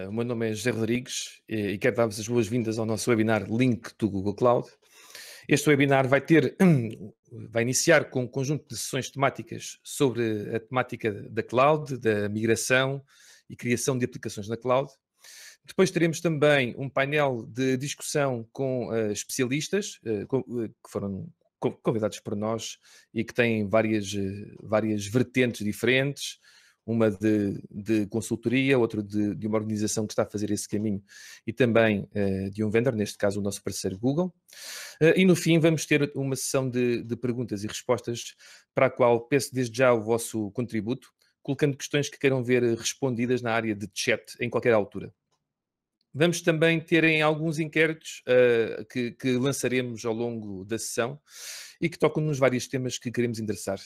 O meu nome é José Rodrigues e quero dar-vos as boas-vindas ao nosso webinar Link to Google Cloud. Este webinar vai iniciar com um conjunto de sessões temáticas sobre a temática da cloud, da migração e criação de aplicações na cloud. Depois teremos também um painel de discussão com especialistas que foram convidados por nós e que têm várias vertentes diferentes, uma de consultoria, outra de uma organização que está a fazer esse caminho e também de um vendor, neste caso o nosso parceiro Google. E no fim vamos ter uma sessão de perguntas e respostas para a qual peço desde já o vosso contributo, colocando questões que queiram ver respondidas na área de chat em qualquer altura. Vamos também ter alguns inquéritos que lançaremos ao longo da sessão e que tocam nos vários temas que queremos endereçar.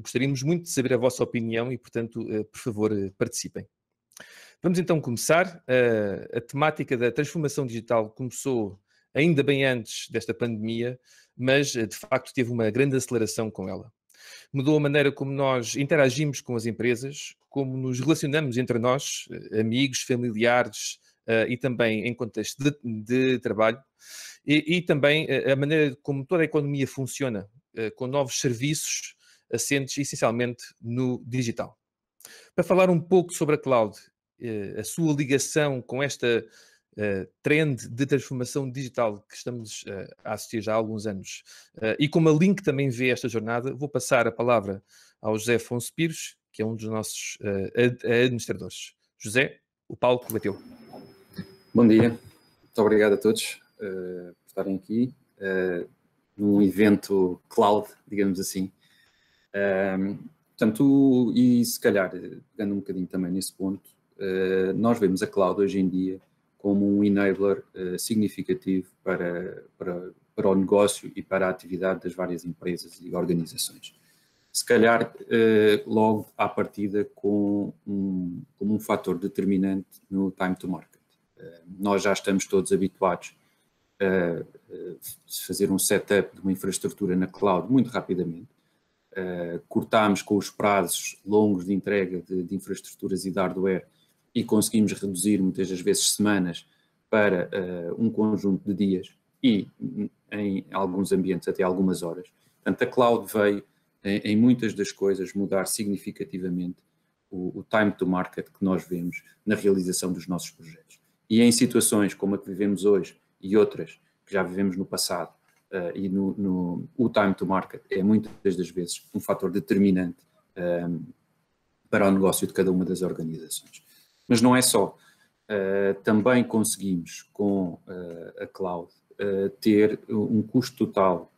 Gostaríamos muito de saber a vossa opinião e, portanto, por favor, participem. Vamos então começar. A temática da transformação digital começou ainda bem antes desta pandemia, mas de facto teve uma grande aceleração com ela. Mudou a maneira como nós interagimos com as empresas, como nos relacionamos entre nós, amigos, familiares e também em contexto de trabalho, e também a maneira como toda a economia funciona, com novos serviços assentes essencialmente no digital. Para falar um pouco sobre a cloud, a sua ligação com esta trend de transformação digital que estamos a assistir já há alguns anos e como a Link também vê esta jornada, vou passar a palavra ao José Afonso Pires, que é um dos nossos administradores. José, o palco é teu. Bom dia, muito obrigado a todos por estarem aqui num evento cloud, digamos assim. Portanto, e se calhar, pegando um bocadinho também nesse ponto, nós vemos a cloud hoje em dia como um enabler significativo para o negócio e para a atividade das várias empresas e organizações. Se calhar, logo à partida, como um fator determinante no time to market. Nós já estamos todos habituados a fazer um setup de uma infraestrutura na cloud muito rapidamente. Cortámos com os prazos longos de entrega de infraestruturas e de hardware e conseguimos reduzir muitas das vezes semanas para um conjunto de dias e em alguns ambientes até algumas horas. Portanto, a cloud veio em muitas das coisas mudar significativamente o time to market que nós vemos na realização dos nossos projetos. E em situações como a que vivemos hoje e outras que já vivemos no passado, e o time to market é muitas das vezes um fator determinante para o negócio de cada uma das organizações. Mas não é só. Também conseguimos com a cloud ter um custo total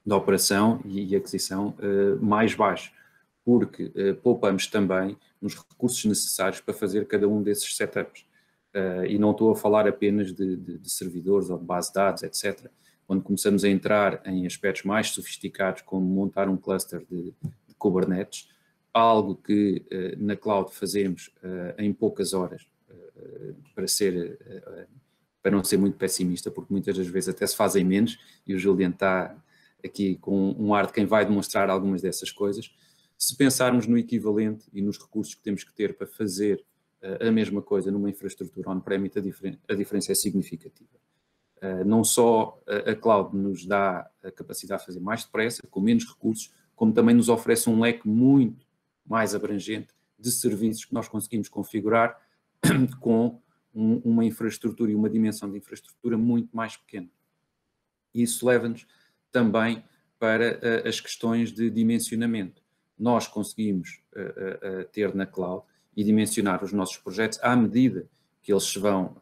da operação e aquisição mais baixo, porque poupamos também nos recursos necessários para fazer cada um desses setups. E não estou a falar apenas de servidores ou de base de dados, etc. Quando começamos a entrar em aspectos mais sofisticados, como montar um cluster de Kubernetes, algo que na cloud fazemos em poucas horas, para não ser muito pessimista, porque muitas das vezes até se fazem menos, e o Julian está aqui com um ar de quem vai demonstrar algumas dessas coisas. Se pensarmos no equivalente e nos recursos que temos que ter para fazer a mesma coisa numa infraestrutura on-premise, a diferença é significativa. Não só a cloud nos dá a capacidade de fazer mais depressa, com menos recursos, como também nos oferece um leque muito mais abrangente de serviços que nós conseguimos configurar com uma infraestrutura e uma dimensão de infraestrutura muito mais pequena. Isso leva-nos também para as questões de dimensionamento. Nós conseguimos ter na cloud e dimensionar os nossos projetos à medida que eles se vão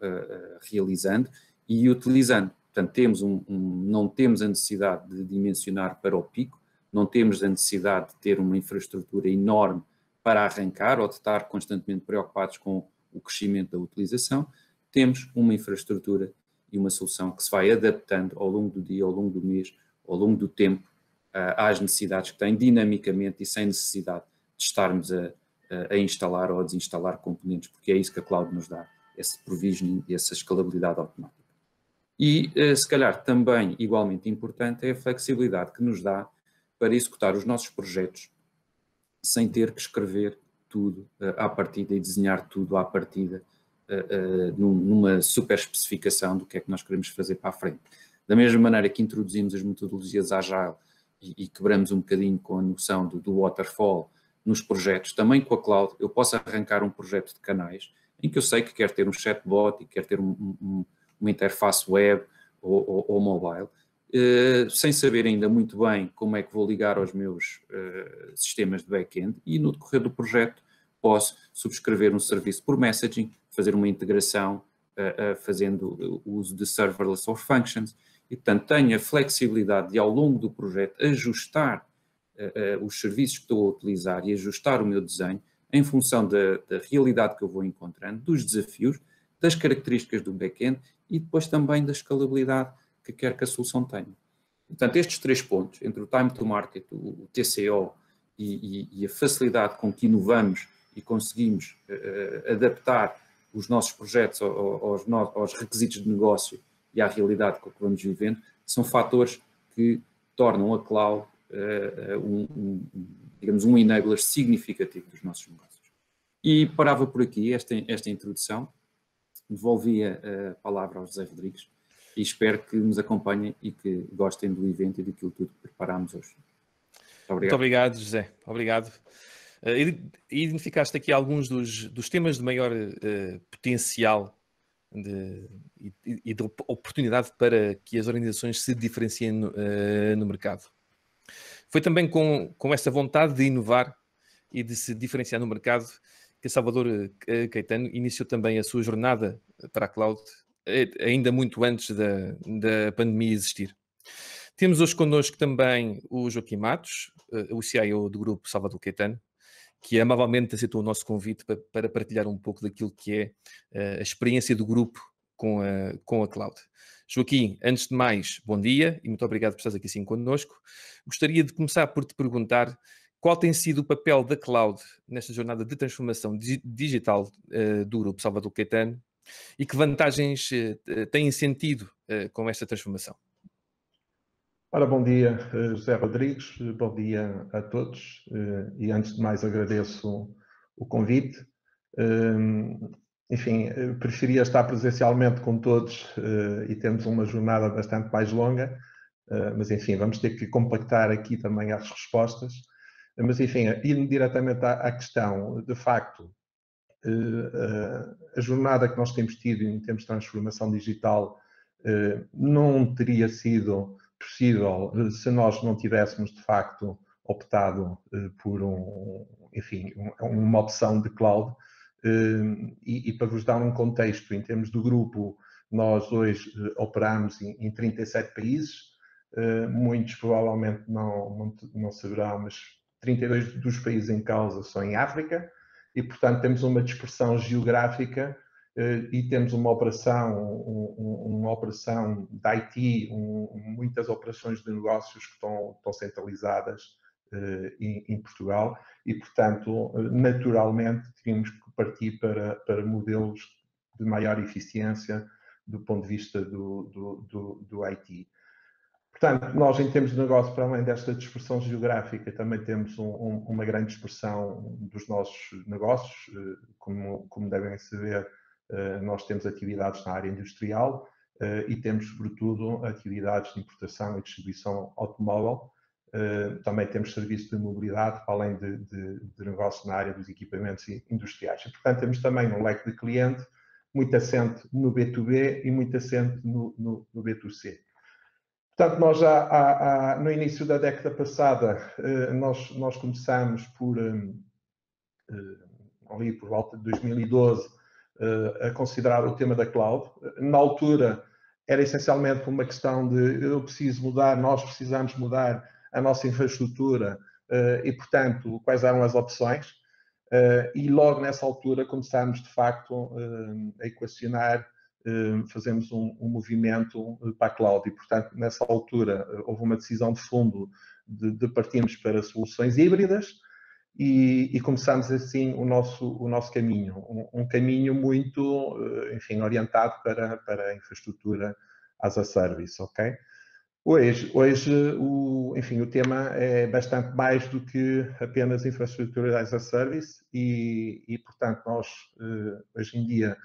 realizando e utilizando. Portanto, não temos a necessidade de dimensionar para o pico, não temos a necessidade de ter uma infraestrutura enorme para arrancar ou de estar constantemente preocupados com o crescimento da utilização. Temos uma infraestrutura e uma solução que se vai adaptando ao longo do dia, ao longo do mês, ao longo do tempo, às necessidades que tem dinamicamente e sem necessidade de estarmos a instalar ou a desinstalar componentes, porque é isso que a cloud nos dá, esse provisioning e essa escalabilidade automática. E, se calhar, também igualmente importante é a flexibilidade que nos dá para executar os nossos projetos sem ter que escrever tudo à partida e desenhar tudo à partida numa super especificação do que é que nós queremos fazer para a frente. Da mesma maneira que introduzimos as metodologias Agile e quebramos um bocadinho com a noção do waterfall nos projetos, também com a cloud, eu posso arrancar um projeto de canais em que eu sei que quero ter um chatbot e quero ter uma interface web ou mobile, sem saber ainda muito bem como é que vou ligar aos meus sistemas de back-end, e no decorrer do projeto posso subscrever um serviço por messaging, fazer uma integração fazendo o uso de serverless or functions, e portanto tenho a flexibilidade de ao longo do projeto ajustar os serviços que estou a utilizar e ajustar o meu desenho em função da realidade que eu vou encontrando, dos desafios, das características do back-end e depois também da escalabilidade que quer que a solução tenha. Portanto, estes 3 pontos, entre o time to market, o TCO e a facilidade com que inovamos e conseguimos adaptar os nossos projetos aos requisitos de negócio e à realidade com que vamos vivendo, são fatores que tornam a cloud digamos, um enabler significativo dos nossos negócios. E parava por aqui esta introdução, devolvia a palavra ao José Rodrigues e espero que nos acompanhem e que gostem do evento e daquilo tudo que preparámos hoje. Muito obrigado, José. Obrigado. Identificaste aqui alguns dos temas de maior potencial e de oportunidade para que as organizações se diferenciem no mercado. Foi também com essa vontade de inovar e de se diferenciar no mercado que Salvador Caetano iniciou também a sua jornada para a cloud, ainda muito antes da pandemia existir. Temos hoje connosco também o Joaquim Matos, o CIO do grupo Salvador Caetano, que amavelmente aceitou o nosso convite para partilhar um pouco daquilo que é a experiência do grupo com a cloud. Joaquim, antes de mais, bom dia e muito obrigado por estares aqui assim connosco. Gostaria de começar por te perguntar qual tem sido o papel da cloud nesta jornada de transformação digital do grupo Salvador Caetano e que vantagens têm sentido com esta transformação? Ora, bom dia, José Rodrigues, bom dia a todos e antes de mais agradeço o convite. Enfim, preferia estar presencialmente com todos e temos uma jornada bastante mais longa, mas enfim, vamos ter que compactar aqui também as respostas. Mas enfim, indo diretamente à questão, de facto, a jornada que nós temos tido em termos de transformação digital não teria sido possível se nós não tivéssemos, de facto, optado por uma opção de cloud. E para vos dar um contexto, em termos do grupo, nós hoje operamos em 37 países, muitos provavelmente não saberão, mas 32 dos países em causa são em África, e portanto temos uma dispersão geográfica e temos uma operação de IT, muitas operações de negócios que estão centralizadas em Portugal e, portanto, naturalmente teríamos que partir para modelos de maior eficiência do ponto de vista do IT. Portanto, nós em termos de negócio, para além desta dispersão geográfica, também temos uma grande dispersão dos nossos negócios. Como devem saber, nós temos atividades na área industrial e temos, sobretudo, atividades de importação e distribuição automóvel. Também temos serviços de mobilidade, para além de negócio na área dos equipamentos industriais. E, portanto, temos também um leque de cliente muito assente no B2B e muito assente no B2C. Portanto, nós já no início da década passada, nós começamos ali por volta de 2012, a considerar o tema da cloud. Na altura, era essencialmente por uma questão de nós precisamos mudar a nossa infraestrutura e, portanto, quais eram as opções. E logo nessa altura começámos, de facto, a equacionar, fazemos um movimento para a cloud e, portanto, nessa altura houve uma decisão de fundo de partirmos para soluções híbridas e começámos assim o nosso caminho, um caminho muito, enfim, orientado para a infraestrutura as a service, ok? Hoje enfim, o tema é bastante mais do que apenas infraestrutura as a service portanto, nós hoje em dia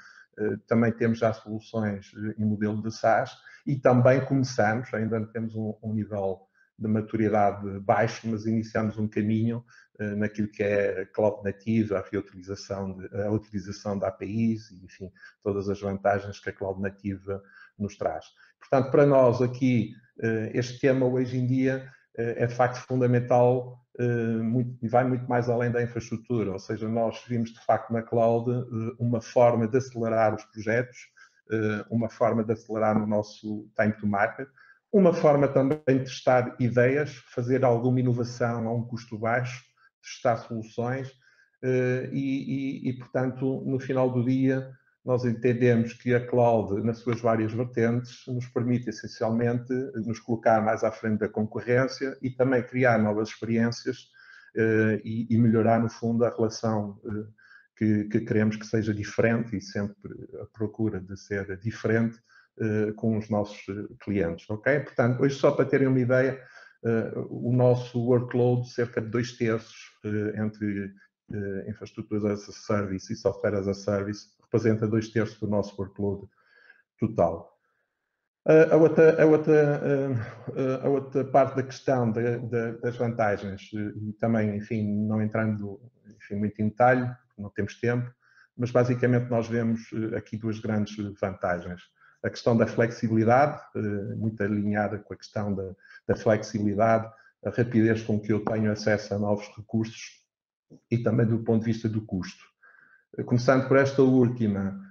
também temos já soluções em modelo de SaaS e também começamos, ainda não temos um nível de maturidade baixo, mas iniciamos um caminho naquilo que é cloud native, a utilização de APIs e, enfim, todas as vantagens que a cloud native nos traz. Portanto, para nós aqui, este tema hoje em dia é de facto fundamental e vai muito mais além da infraestrutura, ou seja, nós vimos de facto na cloud uma forma de acelerar os projetos, uma forma de acelerar o nosso time to market, uma forma também de testar ideias, fazer alguma inovação a um custo baixo, testar soluções portanto, no final do dia, nós entendemos que a cloud, nas suas várias vertentes, nos permite essencialmente nos colocar mais à frente da concorrência e também criar novas experiências e melhorar, no fundo, a relação que queremos que seja diferente e sempre a procura de ser diferente com os nossos clientes, ok? Portanto, hoje só para terem uma ideia, o nosso workload, cerca de 2/3 entre infraestruturas as a service e software as a service, representa 2/3 do nosso workload total. A outra parte da questão das vantagens, e também, enfim, não entrando muito em detalhe, não temos tempo, mas basicamente nós vemos aqui duas grandes vantagens. A questão da flexibilidade, muito alinhada com a questão da flexibilidade, a rapidez com que eu tenho acesso a novos recursos e também do ponto de vista do custo. Começando por esta última,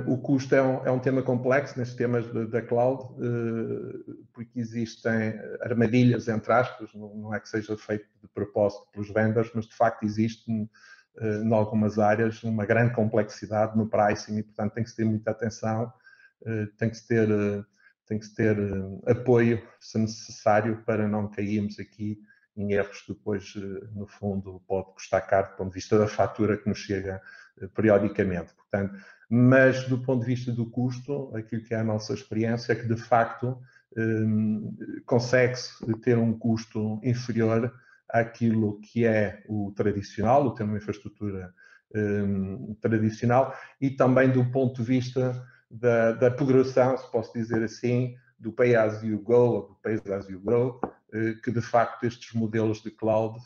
o custo é um tema complexo nestes temas da cloud, porque existem armadilhas, entre aspas, não é que seja feito de propósito pelos vendors, mas de facto existe em algumas áreas uma grande complexidade no pricing e, portanto, tem que se ter muita atenção, tem que se ter apoio, se necessário, para não cairmos aqui em erros que depois, no fundo, pode custar caro do ponto de vista da fatura que nos chega periodicamente. Portanto, mas do ponto de vista do custo, aquilo que é a nossa experiência é que, de facto, consegue-se ter um custo inferior àquilo que é o tradicional, o ter uma infraestrutura tradicional, e também do ponto de vista da progressão, se posso dizer assim, do pay as you go ou do pay as you grow, que de facto estes modelos de cloud,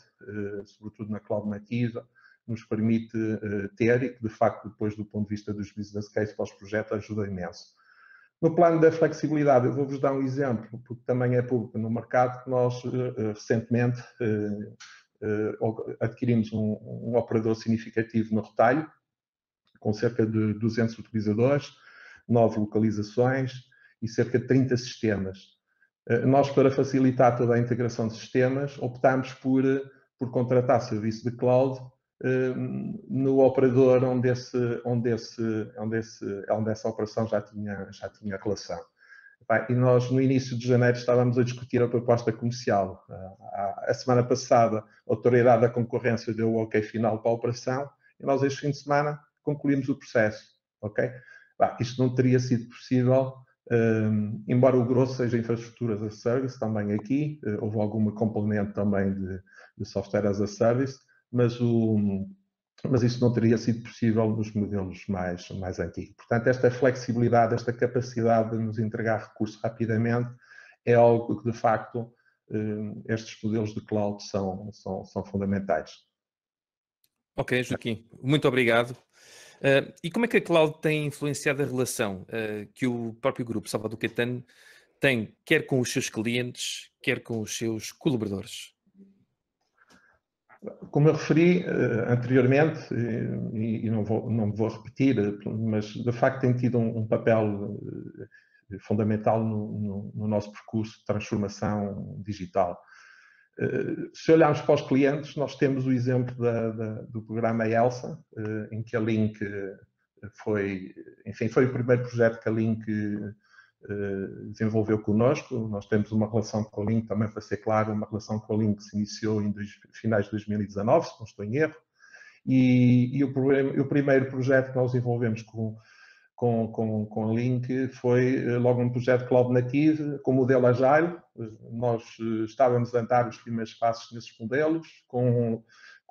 sobretudo na cloud nativa, nos permite ter e que de facto depois do ponto de vista dos business cases para os projetos ajuda imenso. No plano da flexibilidade, eu vou-vos dar um exemplo, porque também é público no mercado, que nós recentemente adquirimos um operador significativo no retalho, com cerca de 200 utilizadores, 9 localizações e cerca de 30 sistemas. Nós, para facilitar toda a integração de sistemas, optámos por contratar serviço de cloud no operador onde essa operação já tinha relação. E nós, no início de janeiro, estávamos a discutir a proposta comercial. A semana passada, a Autoridade da Concorrência deu o ok final para a operação e nós, este fim de semana, concluímos o processo. Okay? Isto não teria sido possível, embora o grosso seja infraestruturas as a service, também aqui, houve alguma componente também de software as a service, mas isso não teria sido possível nos modelos mais antigos. Portanto, esta flexibilidade, esta capacidade de nos entregar recursos rapidamente é algo que, de facto, estes modelos de cloud são fundamentais. Ok, Joaquim, muito obrigado. E como é que a cloud tem influenciado a relação que o próprio grupo Salvador Caetano tem, quer com os seus clientes, quer com os seus colaboradores? Como eu referi anteriormente, e não me vou repetir, mas de facto tem tido um papel fundamental no nosso percurso de transformação digital. Se olharmos para os clientes, nós temos o exemplo do programa ELSA, em que a Link foi o primeiro projeto que a Link desenvolveu connosco. Nós temos uma relação com a Link, também para ser claro, uma relação com a Link que se iniciou em finais de 2019, se não estou em erro, e o primeiro projeto que nós desenvolvemos com a Link foi logo um projeto Cloud Native, com modelo Agile. Nós estávamos a dar os primeiros passos nesses modelos, com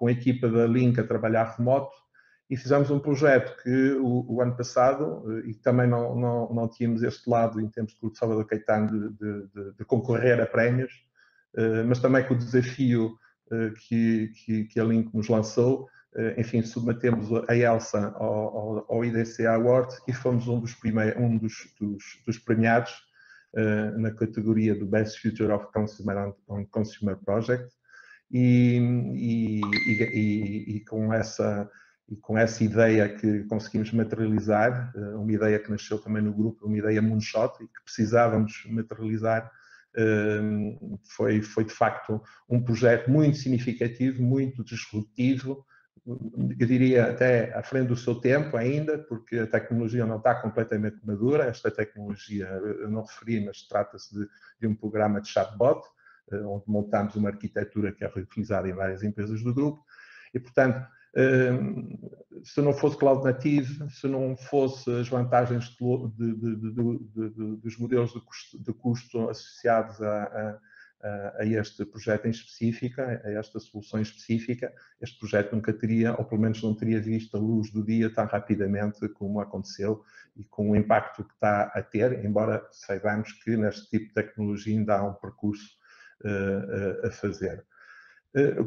a equipa da Link a trabalhar remoto, e fizemos um projeto que o ano passado, e também não tínhamos este lado em termos de Clube Salvador Caetano de concorrer a prémios, mas também com o desafio que a Link nos lançou. Enfim, submetemos a ELSA ao IDC Award e fomos um dos premiados na categoria do Best Future of Consumer Project, e com essa ideia que conseguimos materializar, uma ideia que nasceu também no grupo, uma ideia moonshot e que precisávamos materializar, foi de facto um projeto muito significativo, muito disruptivo, eu diria até à frente do seu tempo ainda, porque a tecnologia não está completamente madura. Esta tecnologia, eu não referi, mas trata-se de um programa de chatbot, onde montamos uma arquitetura que é reutilizada em várias empresas do grupo, e portanto, se não fosse Cloud Native, se não fosse as vantagens dos modelos de custo associados a este projeto em específico, a esta solução específica, este projeto nunca teria, ou pelo menos não teria visto a luz do dia tão rapidamente como aconteceu e com o impacto que está a ter, embora saibamos que neste tipo de tecnologia ainda há um percurso a fazer.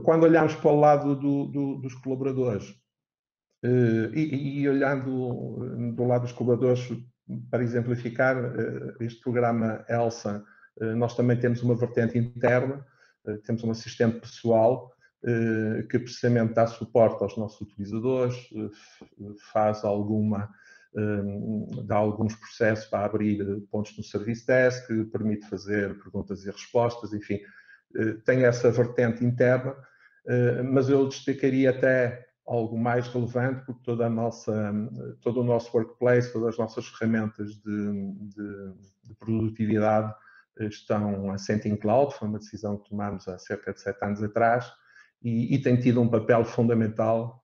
Quando olhamos para o lado dos colaboradores, e olhando do lado dos colaboradores, para exemplificar, este programa ELSA, nós também temos uma vertente interna, temos um assistente pessoal que precisamente dá suporte aos nossos utilizadores, dá alguns processos para abrir pontos no Service Desk, permite fazer perguntas e respostas, enfim, tem essa vertente interna, mas eu destacaria até algo mais relevante, porque todo o nosso workplace, todas as nossas ferramentas de produtividade estão assentes em cloud. Foi uma decisão que tomámos há cerca de 7 anos atrás e tem tido um papel fundamental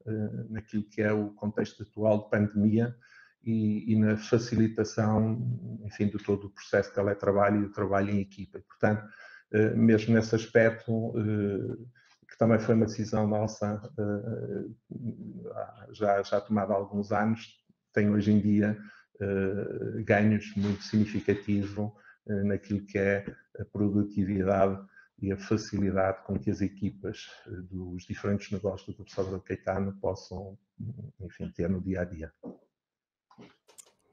naquilo que é o contexto atual de pandemia e na facilitação, enfim, de todo o processo de teletrabalho e do trabalho em equipa. E, portanto, mesmo nesse aspecto, que também foi uma decisão nossa já tomada há alguns anos, tem hoje em dia ganhos muito significativos naquilo que é a produtividade e a facilidade com que as equipas dos diferentes negócios do Grupo Salvador Caetano possam, enfim, ter no dia a dia.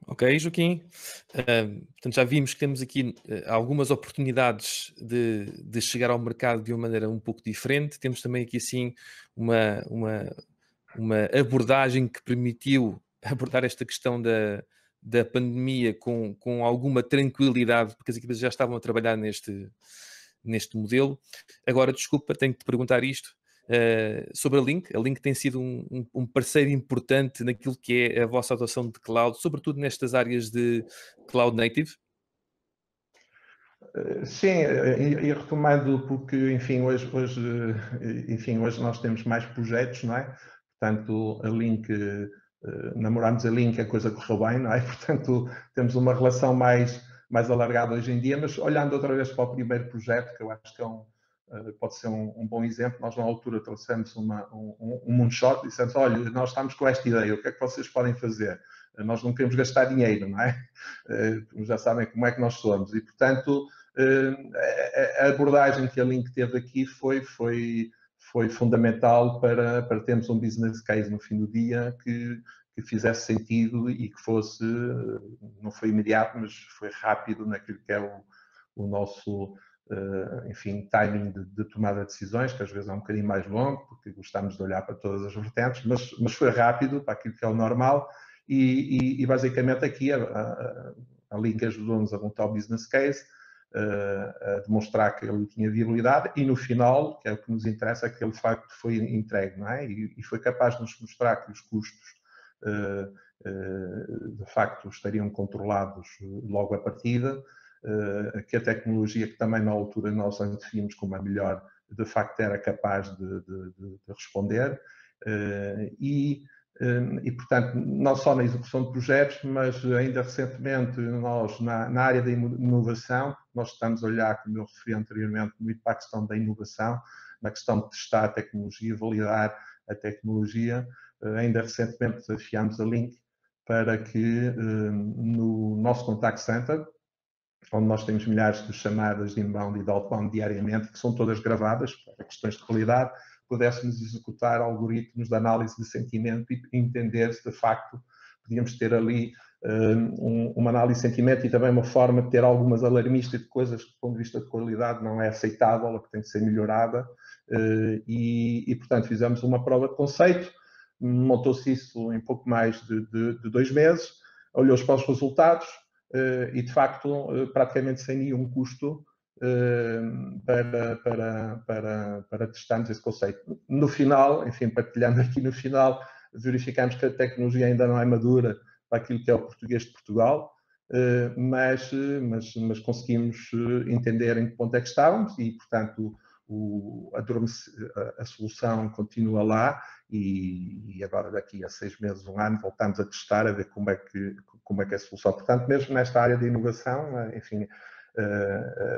Ok, Joaquim. Portanto, já vimos que temos aqui algumas oportunidades de chegar ao mercado de uma maneira um pouco diferente. Temos também aqui, assim, uma abordagem que permitiu abordar esta questão da pandemia com alguma tranquilidade, porque as equipas já estavam a trabalhar neste modelo. Agora, desculpa, tenho que te perguntar isto. Sobre a Link. A Link tem sido um parceiro importante naquilo que é a vossa adoção de cloud, sobretudo nestas áreas de cloud native? Sim, e retomando, porque, enfim, hoje nós temos mais projetos, não é? Portanto, a Link, namorámos a Link, a coisa correu bem, não é? Portanto, temos uma relação mais alargada hoje em dia, mas olhando outra vez para o primeiro projeto, que eu acho que pode ser um bom exemplo, nós na altura trouxemos um moonshot e dissemos, olha, nós estamos com esta ideia, o que é que vocês podem fazer? Nós não queremos gastar dinheiro, não é? Já sabem como é que nós somos e, portanto, a abordagem que a Link teve aqui foi fundamental para termos um business case no fim do dia que fizesse sentido e que fosse, não foi imediato, mas foi rápido naquilo que é o nosso, enfim, timing de tomada de decisões, que às vezes é um bocadinho mais longo, porque gostamos de olhar para todas as vertentes, mas foi rápido para aquilo que é o normal e basicamente aqui a Link ajudou-nos a montar o business case, a demonstrar que ele tinha viabilidade e no final, que é o que nos interessa, que ele de facto foi entregue, não é? E foi capaz de nos mostrar que os custos de facto estariam controlados logo à partida, que a tecnologia que também na altura nós definimos como a melhor, de facto era capaz de responder e E, portanto, não só na execução de projetos, mas ainda recentemente nós, na área da inovação, nós estamos a olhar, como eu referi anteriormente, muito para a questão da inovação, na questão de testar a tecnologia, validar a tecnologia. Ainda recentemente desafiámos a Link para que no nosso contact center, onde nós temos milhares de chamadas de inbound e de outbound diariamente, que são todas gravadas, para questões de qualidade, pudéssemos executar algoritmos de análise de sentimento e entender se de facto podíamos ter ali uma análise de sentimento e também uma forma de ter algumas alarmistas de coisas que, do ponto de vista de qualidade, não é aceitável ou que tem de ser melhorada. E portanto, fizemos uma prova de conceito, montou-se isso em pouco mais de 2 meses, olhou-se para os resultados e, de facto, praticamente sem nenhum custo, para testarmos esse conceito. No final, enfim, partilhando aqui no final, verificamos que a tecnologia ainda não é madura para aquilo que é o português de Portugal, mas conseguimos entender em que ponto é que estávamos e, portanto, a solução continua lá e agora daqui a 6 meses, 1 ano, voltamos a testar, a ver como é que é a solução. Portanto, mesmo nesta área de inovação, enfim,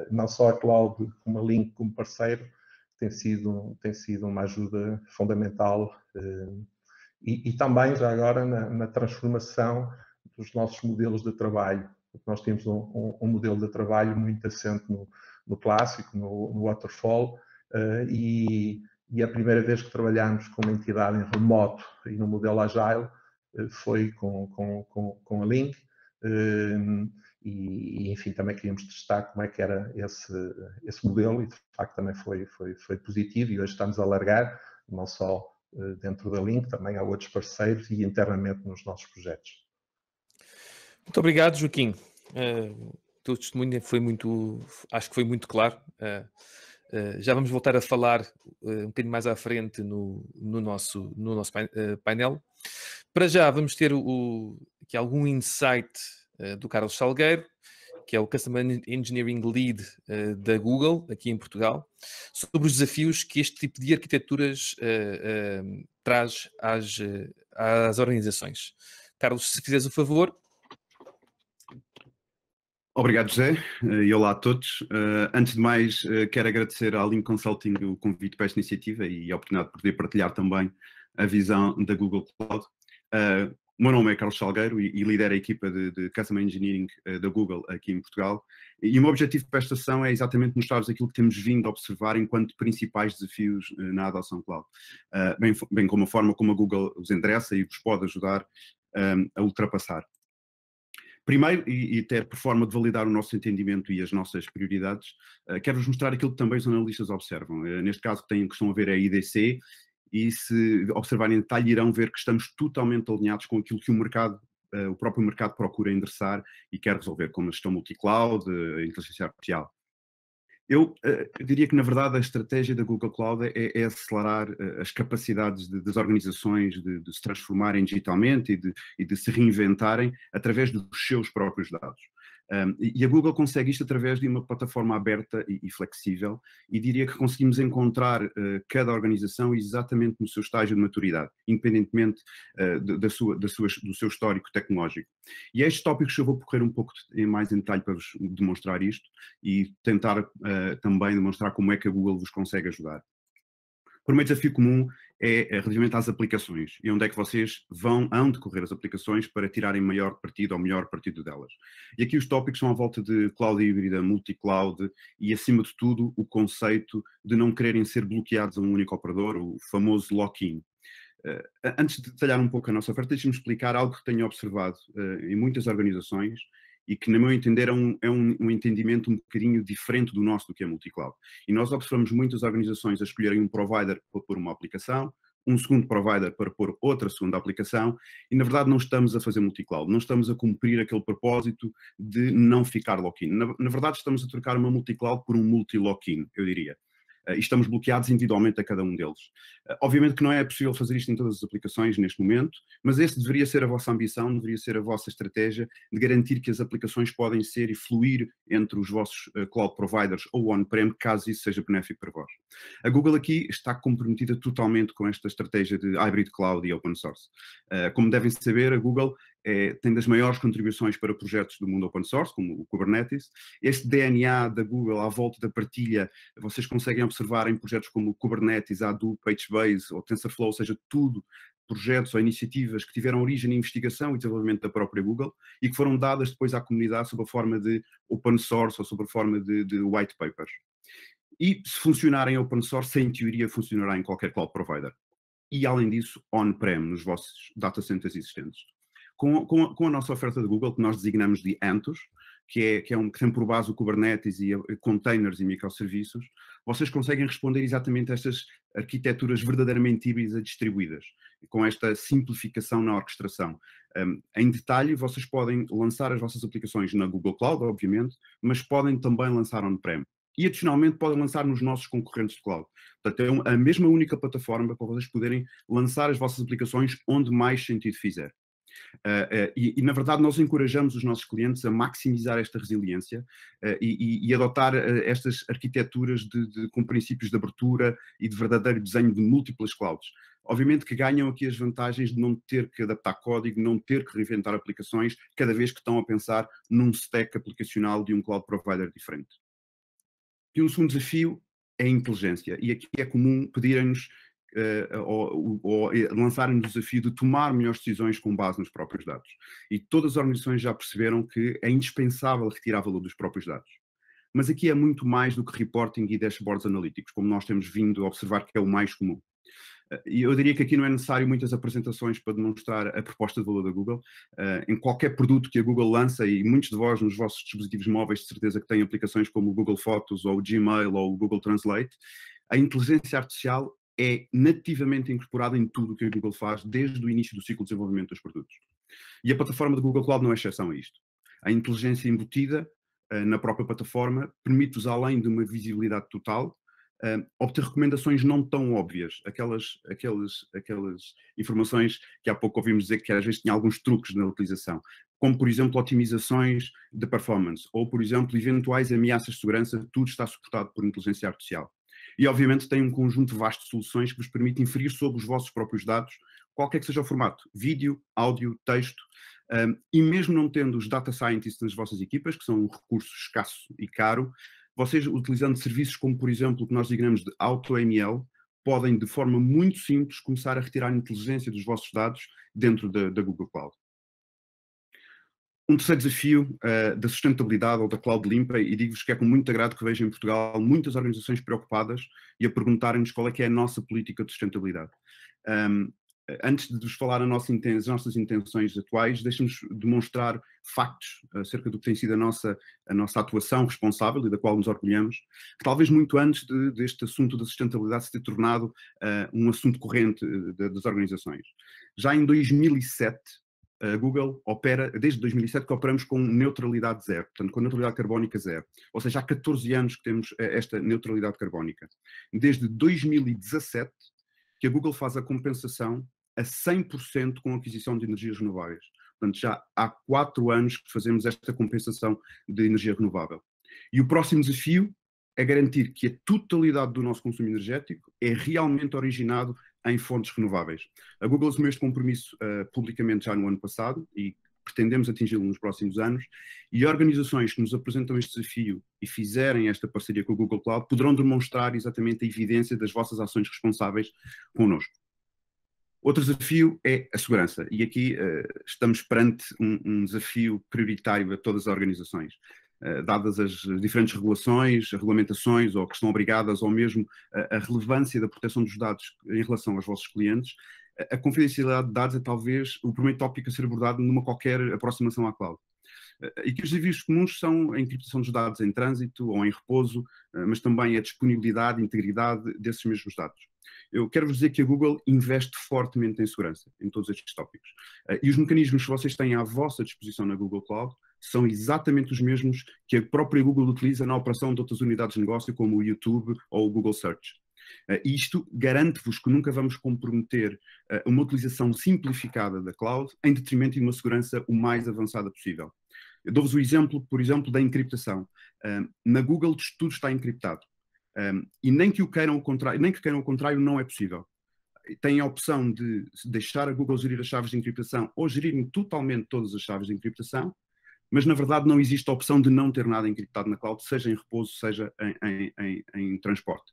não só a Cloud como a Link como parceiro tem sido uma ajuda fundamental e também já agora na transformação dos nossos modelos de trabalho. Nós temos um modelo de trabalho muito assente no clássico, no waterfall, e a primeira vez que trabalhamos com uma entidade em remoto e no modelo agile foi com a Link. E enfim, também queríamos testar como é que era esse modelo e de facto também foi positivo e hoje estamos a alargar, não só dentro da Link, também há outros parceiros e internamente nos nossos projetos. Muito obrigado, Joaquim. O teu testemunho acho que foi muito claro. Já vamos voltar a falar um bocadinho mais à frente no nosso painel. Para já vamos ter aqui algum insight do Carlos Salgueiro, que é o Customer Engineering Lead da Google, aqui em Portugal, sobre os desafios que este tipo de arquiteturas traz às organizações. Carlos, se fizeres o favor. Obrigado, José, e olá a todos. Antes de mais, quero agradecer à Link Consulting o convite para esta iniciativa e a oportunidade de poder partilhar também a visão da Google Cloud. O meu nome é Carlos Salgueiro e lidero a equipa de Customer Engineering da Google aqui em Portugal. E o meu objetivo para esta sessão é exatamente mostrar-vos aquilo que temos vindo a observar enquanto principais desafios na adoção cloud, bem como a forma como a Google os endereça e vos pode ajudar a ultrapassar. Primeiro, e até por forma de validar o nosso entendimento e as nossas prioridades, quero-vos mostrar aquilo que também os analistas observam. Neste caso, que estão a ver a IDC, e se observarem em detalhe, irão ver que estamos totalmente alinhados com aquilo que o próprio mercado procura endereçar e quer resolver, como a gestão multi-cloud, a inteligência artificial. Eu diria que, na verdade, a estratégia da Google Cloud é acelerar as capacidades das organizações de se transformarem digitalmente e de se reinventarem através dos seus próprios dados. E a Google consegue isto através de uma plataforma aberta e flexível, e diria que conseguimos encontrar cada organização exatamente no seu estágio de maturidade, independentemente do seu histórico tecnológico. E a estes tópicos eu vou percorrer um pouco mais em detalhe para vos demonstrar isto e tentar também demonstrar como é que a Google vos consegue ajudar. O primeiro desafio comum é relativamente às aplicações e onde é que vocês hão de correr as aplicações para tirarem maior partido ou melhor partido delas. E aqui os tópicos são à volta de cloud híbrida, multi-cloud e, acima de tudo, o conceito de não quererem ser bloqueados a um único operador, o famoso lock-in. Antes de detalhar um pouco a nossa oferta, deixe-me explicar algo que tenho observado em muitas organizações e que, no meu entender, é um entendimento um bocadinho diferente do nosso, do que é multi-cloud. E nós observamos muitas organizações a escolherem um provider para pôr uma aplicação, um segundo provider para pôr outra segunda aplicação, e na verdade não estamos a fazer multi-cloud, não estamos a cumprir aquele propósito de não ficar lock-in. Na verdade estamos a trocar uma multi-cloud por um multi-lock-in, eu diria. e estamos bloqueados individualmente a cada um deles. Obviamente que não é possível fazer isto em todas as aplicações neste momento, mas esse deveria ser a vossa ambição, deveria ser a vossa estratégia de garantir que as aplicações podem ser e fluir entre os vossos cloud providers ou on-prem, caso isso seja benéfico para vós. A Google aqui está comprometida totalmente com esta estratégia de hybrid cloud e open source. Como devem saber, a Google tem das maiores contribuições para projetos do mundo open source, como o Kubernetes. Este DNA da Google à volta da partilha, vocês conseguem observar em projetos como o Kubernetes, Hadoop, HBase ou TensorFlow, ou seja, tudo projetos ou iniciativas que tiveram origem na investigação e desenvolvimento da própria Google e que foram dadas depois à comunidade sob a forma de open source ou sob a forma de white papers. E se funcionar em open source, em teoria funcionará em qualquer cloud provider. E além disso, on-prem, nos vossos data centers existentes. Com a nossa oferta de Google, que nós designamos de Anthos, que tem por base o Kubernetes e containers e microserviços, vocês conseguem responder exatamente a estas arquiteturas verdadeiramente híbridas e distribuídas, com esta simplificação na orquestração. Em detalhe, vocês podem lançar as vossas aplicações na Google Cloud, obviamente, mas podem também lançar on-prem. E, adicionalmente, podem lançar nos nossos concorrentes de cloud. Portanto, é a mesma única plataforma para vocês poderem lançar as vossas aplicações onde mais sentido fizer. Na verdade, nós encorajamos os nossos clientes a maximizar esta resiliência e adotar estas arquiteturas com princípios de abertura e de verdadeiro desenho de múltiplas clouds. Obviamente que ganham aqui as vantagens de não ter que adaptar código, não ter que reinventar aplicações cada vez que estão a pensar num stack aplicacional de um cloud provider diferente. E um segundo desafio é a inteligência. E aqui é comum pedirem-nos ou lançarem-nos o desafio de tomar melhores decisões com base nos próprios dados. E todas as organizações já perceberam que é indispensável retirar valor dos próprios dados. Mas aqui é muito mais do que reporting e dashboards analíticos, como nós temos vindo a observar que é o mais comum. E eu diria que aqui não é necessário muitas apresentações para demonstrar a proposta de valor da Google. Em qualquer produto que a Google lança, e muitos de vós nos vossos dispositivos móveis de certeza que têm aplicações como o Google Fotos, ou o Gmail, ou o Google Translate, a inteligência artificial é nativamente incorporada em tudo o que a Google faz desde o início do ciclo de desenvolvimento dos produtos. E a plataforma do Google Cloud não é exceção a isto. A inteligência embutida na própria plataforma permite-vos, além de uma visibilidade total, obter recomendações não tão óbvias, aquelas informações que há pouco ouvimos dizer que às vezes tinha alguns truques na utilização, como por exemplo otimizações de performance, ou por exemplo eventuais ameaças de segurança, tudo está suportado por inteligência artificial. E obviamente tem um conjunto vasto de soluções que vos permite inferir sobre os vossos próprios dados, qualquer que seja o formato, vídeo, áudio, texto, e mesmo não tendo os data scientists nas vossas equipas, que são um recurso escasso e caro, vocês, utilizando serviços como, por exemplo, o que nós designamos de AutoML, podem, de forma muito simples, começar a retirar a inteligência dos vossos dados dentro da Google Cloud. Um terceiro desafio da sustentabilidade ou da cloud limpa, e digo-vos que é com muito agrado que vejo em Portugal muitas organizações preocupadas e a perguntarem-nos qual é que é a nossa política de sustentabilidade. Antes de vos falar as nossas intenções atuais, deixem-nos demonstrar factos acerca do que tem sido a nossa atuação responsável e da qual nos orgulhamos, que talvez muito antes deste assunto da sustentabilidade se ter tornado um assunto corrente das organizações. Já em 2007, a Google opera, desde 2007 que operamos com neutralidade zero, portanto com neutralidade carbónica zero. Ou seja, há 14 anos que temos esta neutralidade carbónica. Desde 2017 que a Google faz a compensação a 100% com a aquisição de energias renováveis. Portanto, já há 4 anos que fazemos esta compensação de energia renovável. E o próximo desafio é garantir que a totalidade do nosso consumo energético é realmente originado em fontes renováveis. A Google assumiu este compromisso publicamente já no ano passado e pretendemos atingi-lo nos próximos anos, e organizações que nos apresentam este desafio e fizerem esta parceria com o Google Cloud poderão demonstrar exatamente a evidência das vossas ações responsáveis connosco. Outro desafio é a segurança, e aqui estamos perante um desafio prioritário a todas as organizações. Dadas as diferentes regulações, regulamentações, ou que estão obrigadas, ou mesmo a relevância da proteção dos dados em relação aos vossos clientes, a confidencialidade de dados é talvez o primeiro tópico a ser abordado numa qualquer aproximação à cloud. E que os desafios comuns são a encriptação dos dados em trânsito ou em repouso, mas também a disponibilidade e integridade desses mesmos dados. Eu quero vos dizer que a Google investe fortemente em segurança, em todos estes tópicos. E os mecanismos que vocês têm à vossa disposição na Google Cloud são exatamente os mesmos que a própria Google utiliza na operação de outras unidades de negócio, como o YouTube ou o Google Search. E isto garante-vos que nunca vamos comprometer uma utilização simplificada da cloud em detrimento de uma segurança o mais avançada possível. Eu dou-vos o exemplo, por exemplo, da encriptação. Na Google tudo está encriptado. E nem que queiram o contrário, não é possível. Têm a opção de deixar a Google gerir as chaves de encriptação ou gerirem totalmente todas as chaves de encriptação, mas na verdade não existe a opção de não ter nada encriptado na cloud, seja em repouso, seja em transporte.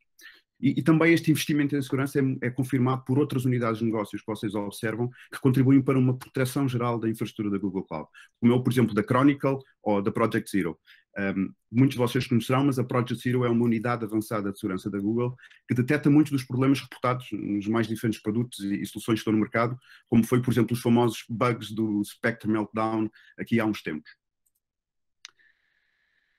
E também este investimento em segurança é confirmado por outras unidades de negócios que vocês observam, que contribuem para uma proteção geral da infraestrutura da Google Cloud, como é o, por exemplo, da Chronicle ou da Project Zero. Muitos de vocês conhecerão, mas a Project Zero é uma unidade avançada de segurança da Google que detecta muitos dos problemas reportados nos mais diferentes produtos e soluções que estão no mercado, como foi, por exemplo, os famosos bugs do Spectre Meltdown aqui há uns tempos.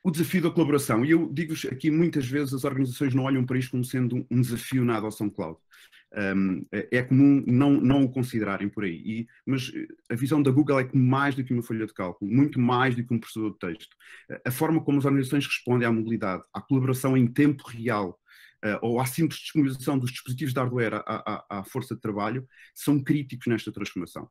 O desafio da colaboração, e eu digo-vos aqui muitas vezes as organizações não olham para isto como sendo um desafio na adoção cloud. É comum não o considerarem por aí, mas a visão da Google é que mais do que uma folha de cálculo, muito mais do que um processador de texto. A forma como as organizações respondem à mobilidade, à colaboração em tempo real, ou à simples disponibilização dos dispositivos de hardware à força de trabalho, são críticos nesta transformação.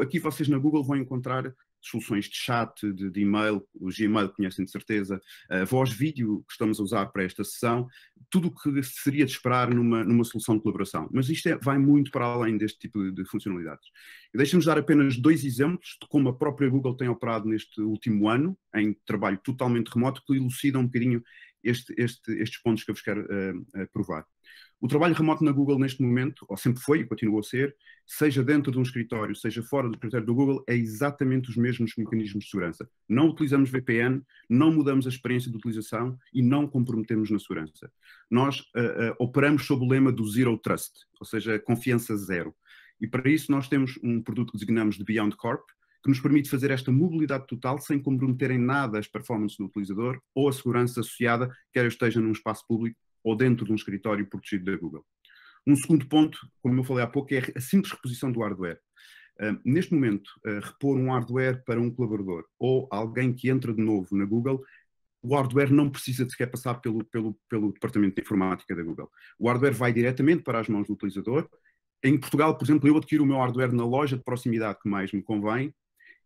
Aqui vocês na Google vão encontrar soluções de chat, de e-mail, o Gmail conhecem de certeza, voz-vídeo que estamos a usar para esta sessão, tudo o que seria de esperar numa solução de colaboração. Mas isto vai muito para além deste tipo de funcionalidades. Deixem-nos dar apenas 2 exemplos de como a própria Google tem operado neste último ano, em trabalho totalmente remoto, que elucidam um bocadinho estes pontos que eu vos quero provar. O trabalho remoto na Google neste momento, ou sempre foi e continua a ser, seja dentro de um escritório, seja fora do escritório do Google, é exatamente os mesmos mecanismos de segurança. Não utilizamos VPN, não mudamos a experiência de utilização e não comprometemos na segurança. Nós operamos sob o lema do Zero Trust, ou seja, confiança zero. E para isso nós temos um produto que designamos de Beyond Corp, que nos permite fazer esta mobilidade total sem comprometer em nada as performances do utilizador ou a segurança associada, quer eu esteja num espaço público ou dentro de um escritório protegido da Google. Um segundo ponto, como eu falei há pouco, é a simples reposição do hardware. Neste momento, repor um hardware para um colaborador ou alguém que entra de novo na Google, o hardware não precisa de sequer passar pelo departamento de informática da Google. O hardware vai diretamente para as mãos do utilizador. Em Portugal, por exemplo, eu adquiro o meu hardware na loja de proximidade que mais me convém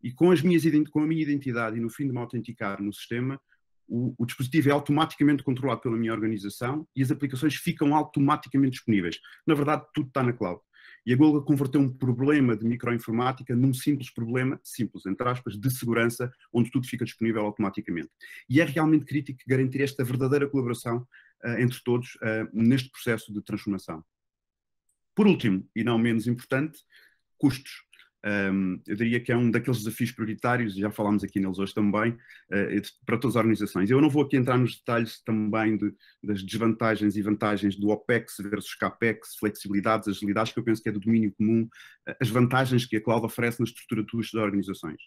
e com a minha identidade e no fim de me autenticar no sistema, o dispositivo é automaticamente controlado pela minha organização e as aplicações ficam automaticamente disponíveis. Na verdade, tudo está na cloud. E a Google converteu um problema de microinformática num simples problema, simples, entre aspas, de segurança, onde tudo fica disponível automaticamente. E é realmente crítico garantir esta verdadeira colaboração entre todos neste processo de transformação. Por último, e não menos importante, custos. Eu diria que é um daqueles desafios prioritários, já falámos aqui neles hoje também, para todas as organizações. Eu não vou aqui entrar nos detalhes também das desvantagens e vantagens do OPEX versus CAPEX, flexibilidades, agilidades, que eu penso que é do domínio comum, as vantagens que a cloud oferece na estrutura de custos das organizações.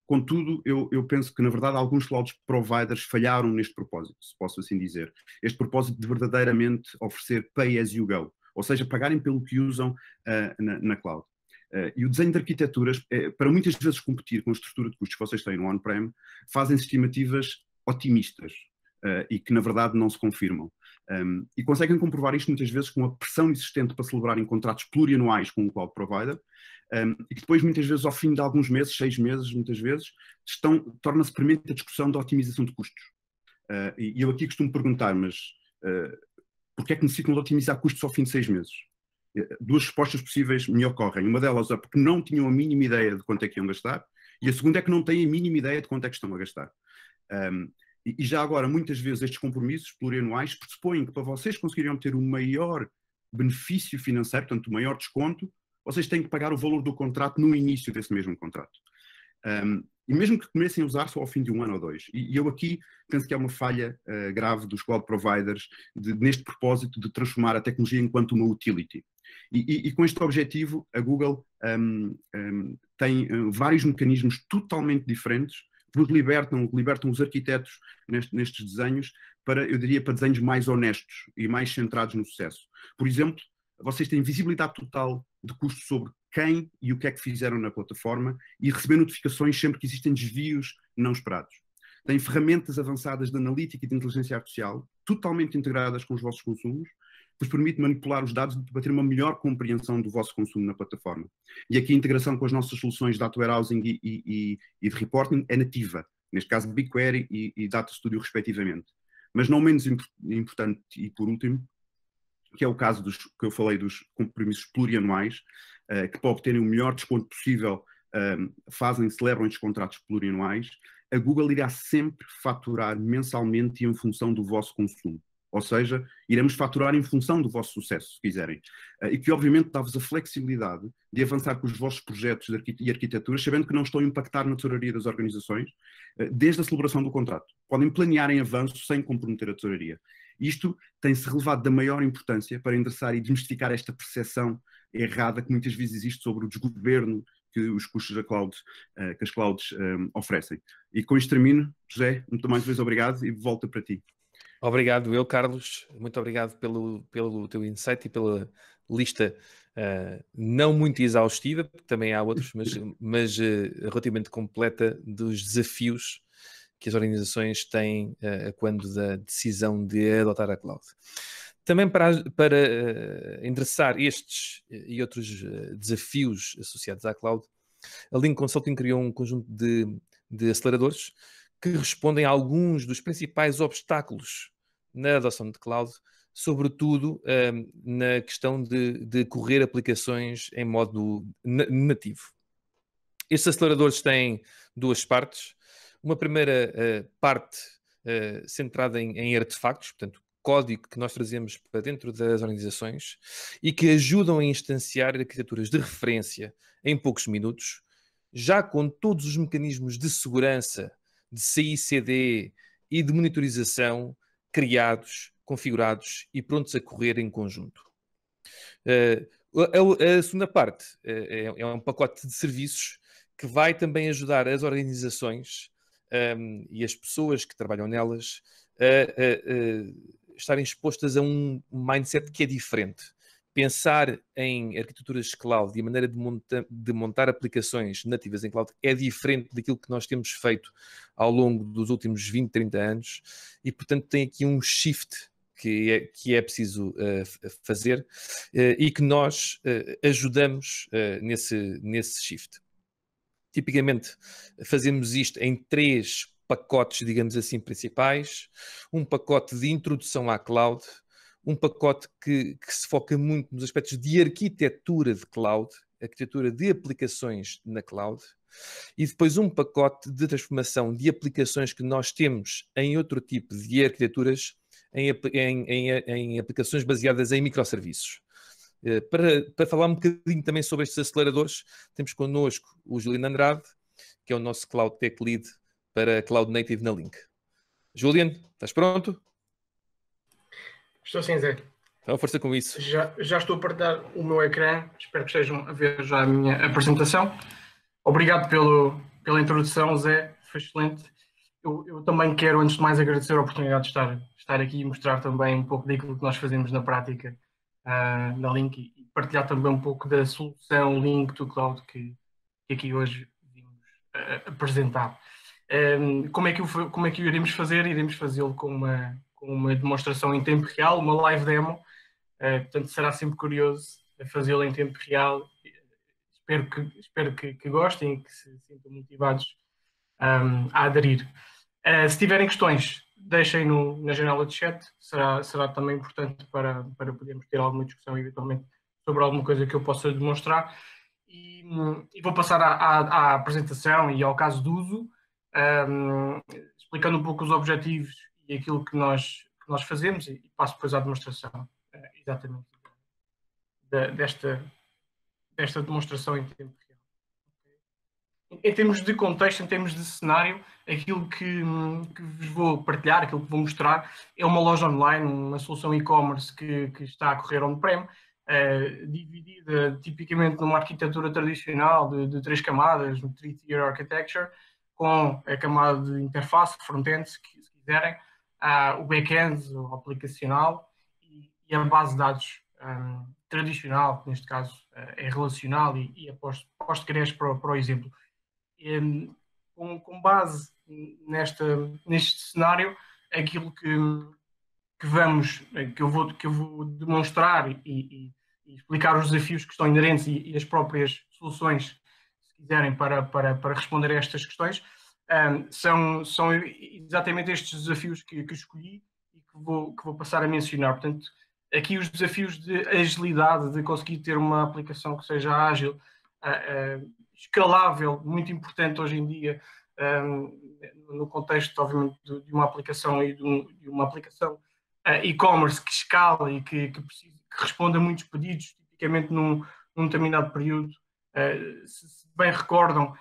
Contudo, eu penso que, na verdade, alguns cloud providers falharam neste propósito, se posso assim dizer. Este propósito de verdadeiramente oferecer pay as you go, ou seja, pagarem pelo que usam na cloud. E o desenho de arquiteturas, para muitas vezes competir com a estrutura de custos que vocês têm no on-prem, fazem estimativas otimistas e que, na verdade, não se confirmam. E conseguem comprovar isto muitas vezes com a pressão existente para celebrarem contratos plurianuais com o cloud provider e que depois, muitas vezes, ao fim de alguns meses, 6 meses, muitas vezes, torna-se premente a discussão da otimização de custos. E eu aqui costumo perguntar, mas porquê é que necessitam de otimizar custos ao fim de 6 meses? 2 respostas possíveis me ocorrem. Uma delas é porque não tinham a mínima ideia de quanto é que iam gastar, e a segunda é que não têm a mínima ideia de quanto é que estão a gastar. E já agora, muitas vezes, estes compromissos plurianuais pressupõem que para vocês conseguirem obter o maior benefício financeiro, portanto, o maior desconto, vocês têm que pagar o valor do contrato no início desse mesmo contrato. E mesmo que comecem a usar só ao fim de 1 ano ou 2. E eu aqui penso que é uma falha grave dos cloud providers neste propósito de transformar a tecnologia enquanto uma utility. E com este objetivo, a Google tem vários mecanismos totalmente diferentes que nos libertam os arquitetos nestes desenhos para, eu diria, para desenhos mais honestos e mais centrados no sucesso. Por exemplo, vocês têm visibilidade total de custos sobre quem e o que é que fizeram na plataforma e receber notificações sempre que existem desvios não esperados. Tem ferramentas avançadas de analítica e de inteligência artificial, totalmente integradas com os vossos consumos, que vos permite manipular os dados para ter uma melhor compreensão do vosso consumo na plataforma. E aqui a integração com as nossas soluções de data warehousing e de reporting é nativa, neste caso BigQuery e Data Studio respectivamente. Mas não menos importante, e por último, que é o caso que eu falei dos compromissos plurianuais, que para obterem o melhor desconto possível celebram estes contratos plurianuais. A Google irá sempre faturar mensalmente e em função do vosso consumo. Ou seja, iremos faturar em função do vosso sucesso, se quiserem. E que, obviamente, dá-vos a flexibilidade de avançar com os vossos projetos e arquiteturas, sabendo que não estão a impactar na tesouraria das organizações, desde a celebração do contrato. Podem planear em avanço sem comprometer a tesouraria. Isto tem-se relevado da maior importância para endereçar e desmistificar esta percepção errada que muitas vezes existe sobre o desgoverno que os custos que as clouds oferecem. E com isto termino. José, muito mais uma vez obrigado e volta para ti. Obrigado eu, Carlos. Muito obrigado pelo teu insight e pela lista não muito exaustiva, porque também há outros, mas relativamente completa dos desafios que as organizações têm quando da decisão de adotar a cloud. Também para endereçar estes e outros desafios associados à cloud, a Link Consulting criou um conjunto de aceleradores que respondem a alguns dos principais obstáculos na adoção de cloud, sobretudo na questão de correr aplicações em modo nativo. Estes aceleradores têm duas partes. Uma primeira parte centrada em artefactos, portanto, código que nós trazemos para dentro das organizações e que ajudam a instanciar arquiteturas de referência em poucos minutos, já com todos os mecanismos de segurança, de CI/CD e de monitorização criados, configurados e prontos a correr em conjunto. A segunda parte é um pacote de serviços que vai também ajudar as organizações e as pessoas que trabalham nelas a estarem expostas a um mindset que é diferente. Pensar em arquiteturas cloud e a maneira de montar aplicações nativas em cloud é diferente daquilo que nós temos feito ao longo dos últimos 20, 30 anos e, portanto, tem aqui um shift que é preciso fazer e que nós ajudamos nesse shift. Tipicamente, fazemos isto em 3 pacotes, digamos assim, principais. Um pacote de introdução à cloud, um pacote que se foca muito nos aspectos de arquitetura de cloud, arquitetura de aplicações na cloud, e depois um pacote de transformação de aplicações que nós temos em outro tipo de arquiteturas, em aplicações baseadas em microserviços. Para falar um bocadinho também sobre estes aceleradores, temos connosco o Julian Andrade, que é o nosso Cloud Tech Lead para Cloud Native na Link. Julian, estás pronto? Estou sim, Zé. Então, força com isso. Já estou a partilhar o meu ecrã, espero que estejam a ver já a minha apresentação. Obrigado pela introdução, Zé, foi excelente. Eu também quero, antes de mais, agradecer a oportunidade de estar aqui e mostrar também um pouco daquilo que nós fazemos na prática na Link e partilhar também um pouco da solução Link to Cloud que aqui hoje vimos apresentar. Como é que o iremos fazer? Iremos fazê-lo com uma demonstração em tempo real, uma live demo, portanto será sempre curioso fazê-lo em tempo real. Espero que gostem e que se sintam motivados a aderir. Se tiverem questões, deixem na janela de chat, será também importante para podermos ter alguma discussão eventualmente sobre alguma coisa que eu possa demonstrar. E vou passar à apresentação e ao caso de uso, explicando um pouco os objetivos e aquilo que nós fazemos e passo depois à demonstração exatamente desta demonstração em tempo real. Em termos de contexto, em termos de cenário, aquilo que vos vou partilhar, aquilo que vou mostrar, é uma loja online, uma solução e-commerce que está a correr on-prem, dividida tipicamente numa arquitetura tradicional de 3 camadas, no 3-tier architecture, com a camada de interface, front-end, se quiserem, o back-end, o aplicacional e a base de dados tradicional, neste caso é relacional e é Postgres para o exemplo. Com base neste cenário, aquilo que eu vou demonstrar e explicar os desafios que estão inerentes e as próprias soluções, se quiserem, para responder a estas questões, são exatamente estes desafios que escolhi e que vou passar a mencionar. Portanto, aqui os desafios de agilidade, de conseguir ter uma aplicação que seja ágil, escalável, muito importante hoje em dia, no contexto, obviamente, de uma aplicação e de uma aplicação e-commerce que escala e que responde a muitos pedidos, tipicamente num determinado período. Se bem recordam,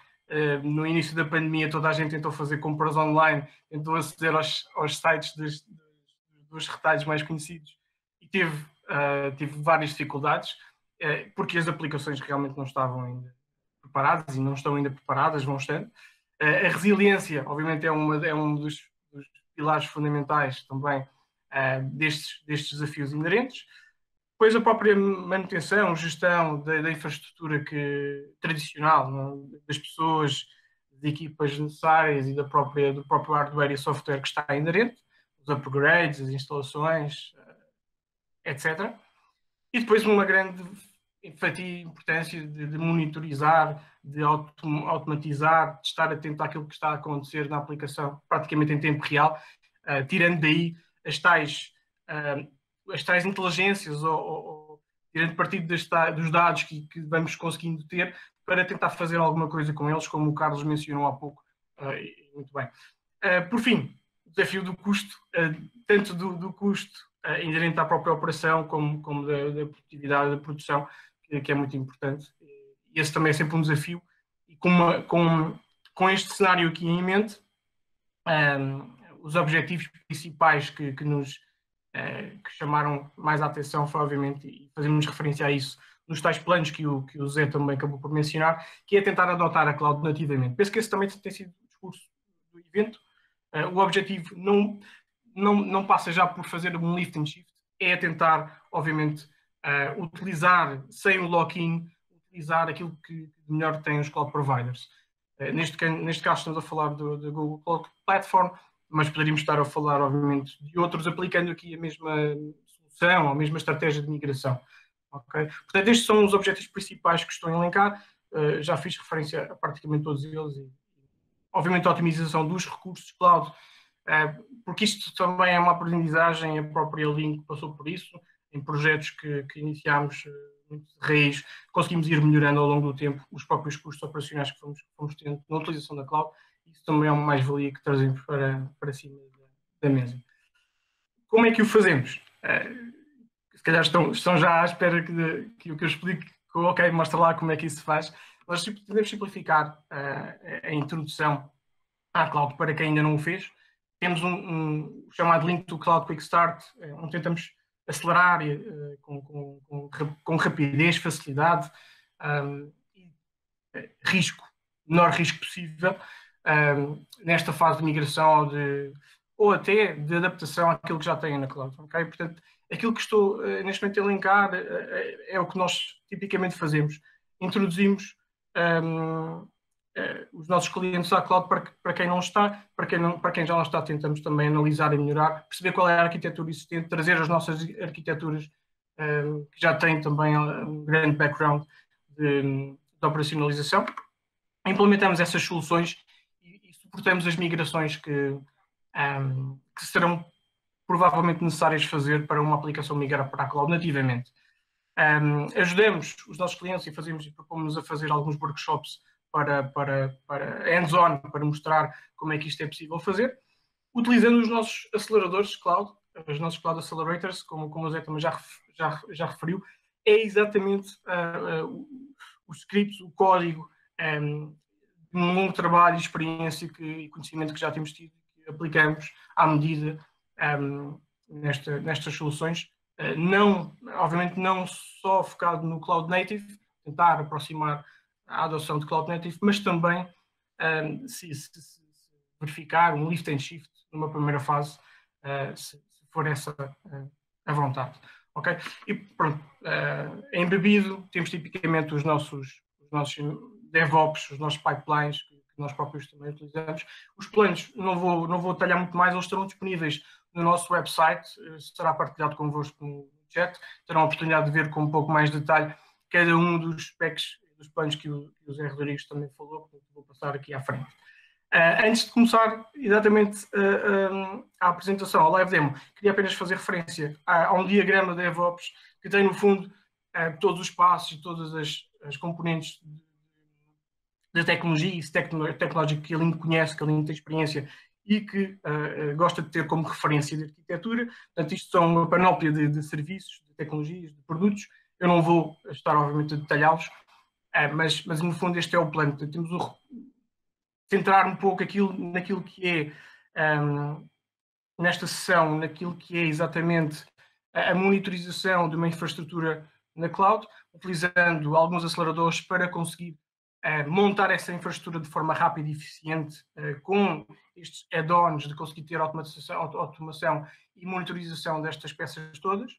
no início da pandemia toda a gente tentou fazer compras online, tentou aceder aos sites dos retalhos mais conhecidos e teve várias dificuldades, porque as aplicações realmente não estavam ainda preparadas e não estão ainda preparadas, vão estando. A resiliência, obviamente, é um dos pilares fundamentais também destes desafios inerentes. Depois a própria manutenção, gestão da infraestrutura tradicional, não? Das pessoas, de equipas necessárias e do próprio hardware e software que está inerente, os upgrades, as instalações, etc. E depois uma grande fatia importância de monitorizar, de automatizar, de estar atento àquilo que está a acontecer na aplicação, praticamente em tempo real, tirando daí as tais inteligências ou tirando partido dos dados que vamos conseguindo ter para tentar fazer alguma coisa com eles, como o Carlos mencionou há pouco. Muito bem. Por fim, o desafio do custo, tanto do custo inerente à própria operação, como da produtividade da produção, que é muito importante. E esse também é sempre um desafio. E com este cenário aqui em mente, os objetivos principais que chamaram mais a atenção foi, obviamente, e fazemos referência a isso nos tais planos que o Zé também acabou por mencionar, que é tentar adotar a cloud nativamente. Penso que esse também tem sido o discurso do evento. O objetivo não passa já por fazer um lift and shift, é tentar, obviamente, utilizar, sem o lock-in, utilizar aquilo que melhor tem os cloud providers. Neste caso estamos a falar do Google Cloud Platform, mas poderíamos estar a falar, obviamente, de outros, aplicando aqui a mesma solução, a mesma estratégia de migração. Okay? Portanto, estes são os objetivos principais que estou a elencar. Já fiz referência a praticamente todos eles. E, obviamente, a otimização dos recursos cloud, porque isto também é uma aprendizagem, a própria Link passou por isso, em projetos que iniciámos muito de raiz, conseguimos ir melhorando ao longo do tempo os próprios custos operacionais que fomos tendo na utilização da cloud. Isso também é uma mais-valia que trazemos para cima da mesa. Como é que o fazemos? Se calhar estão já à espera que eu explique. Ok, mostra lá como é que isso se faz. Nós podemos simplificar a introdução à cloud para quem ainda não o fez. Temos um chamado Link to Cloud Quick Start, onde tentamos acelerar com rapidez, facilidade, menor risco possível, nesta fase de migração ou até de adaptação àquilo que já têm na cloud. Okay? Portanto, aquilo que estou neste momento a elencar é o que nós tipicamente fazemos. Introduzimos os nossos clientes à cloud para quem não está, para quem já não está, tentamos também analisar e melhorar, perceber qual é a arquitetura existente, trazer as nossas arquiteturas que já têm também um grande background de operacionalização. Implementamos essas soluções e suportamos as migrações que serão provavelmente necessárias fazer para uma aplicação migrar para a cloud nativamente. Ajudamos os nossos clientes e propomos a fazer alguns workshops para hands-on, para mostrar como é que isto é possível fazer, utilizando os nossos aceleradores cloud, os nossos cloud accelerators, como o Zé também já referiu, é exatamente os scripts, o código, de um longo trabalho, experiência e conhecimento que já temos tido, que aplicamos à medida nestas soluções, obviamente não só focado no cloud native, tentar aproximar a adoção de cloud native, mas também se verificar um lift and shift numa primeira fase, se for essa a vontade. ok? E pronto, embebido, temos tipicamente os nossos DevOps, os nossos pipelines, que nós próprios também utilizamos. Os planos, não vou detalhar muito mais, eles estarão disponíveis no nosso website, será partilhado convosco no chat, terão a oportunidade de ver com um pouco mais de detalhe cada um dos specs, dos planos que o Zé Rodrigues também falou, portanto vou passar aqui à frente. Antes de começar exatamente a apresentação, a live demo, queria apenas fazer referência a um diagrama da DevOps que tem, no fundo, todos os passos e todas as componentes de tecnologia e tecnológico que ele conhece, que ele tem experiência e que gosta de ter como referência de arquitetura. Portanto, isto são uma panóplia de serviços, de tecnologias, de produtos. Eu não vou estar, obviamente, a detalhá-los, mas, no fundo, este é o plano. Portanto, temos centrar um pouco naquilo que é, nesta sessão, naquilo que é exatamente a monitorização de uma infraestrutura na cloud, utilizando alguns aceleradores para conseguir montar essa infraestrutura de forma rápida e eficiente, com estes add-ons de conseguir ter automação e monitorização destas peças todas,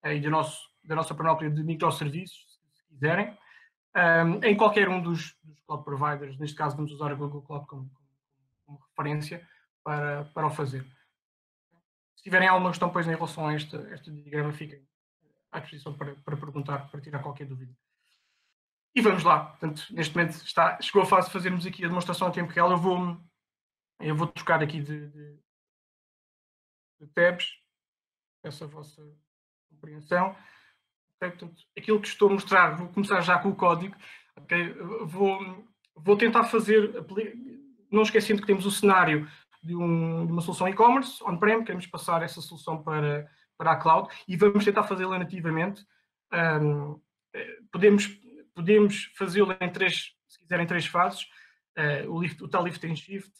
e da nossa panóplia de microserviços, se quiserem. Em qualquer um dos cloud providers, neste caso vamos usar a Google Cloud como referência para o fazer. Se tiverem alguma questão depois em relação a este diagrama, fiquem à disposição para perguntar, para tirar qualquer dúvida. E vamos lá. Portanto, neste momento chegou a fase de fazermos aqui a demonstração a tempo real. Eu vou trocar aqui de tabs, essa vossa compreensão. Okay, portanto, aquilo que estou a mostrar, vou começar já com o código. Okay? Vou tentar fazer, não esquecendo que temos o cenário de uma solução e-commerce, on-prem, queremos passar essa solução para a cloud e vamos tentar fazê-la nativamente. Podemos fazê-lo se quiserem, em 3 fases. O tal lift and shift,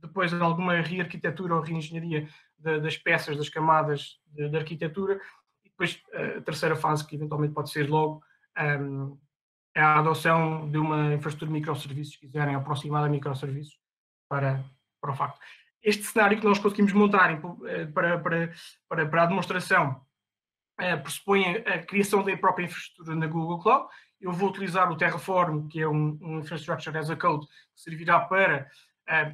depois alguma rearquitetura ou reengenharia das peças, das camadas de arquitetura, e depois a terceira fase, que eventualmente pode ser logo, é a adoção de uma infraestrutura de microserviços, se quiserem, aproximada a microserviços para o facto. Este cenário que nós conseguimos montar para a demonstração pressupõe a criação da própria infraestrutura na Google Cloud. Eu vou utilizar o Terraform, que é um Infrastructure as a Code, que servirá para,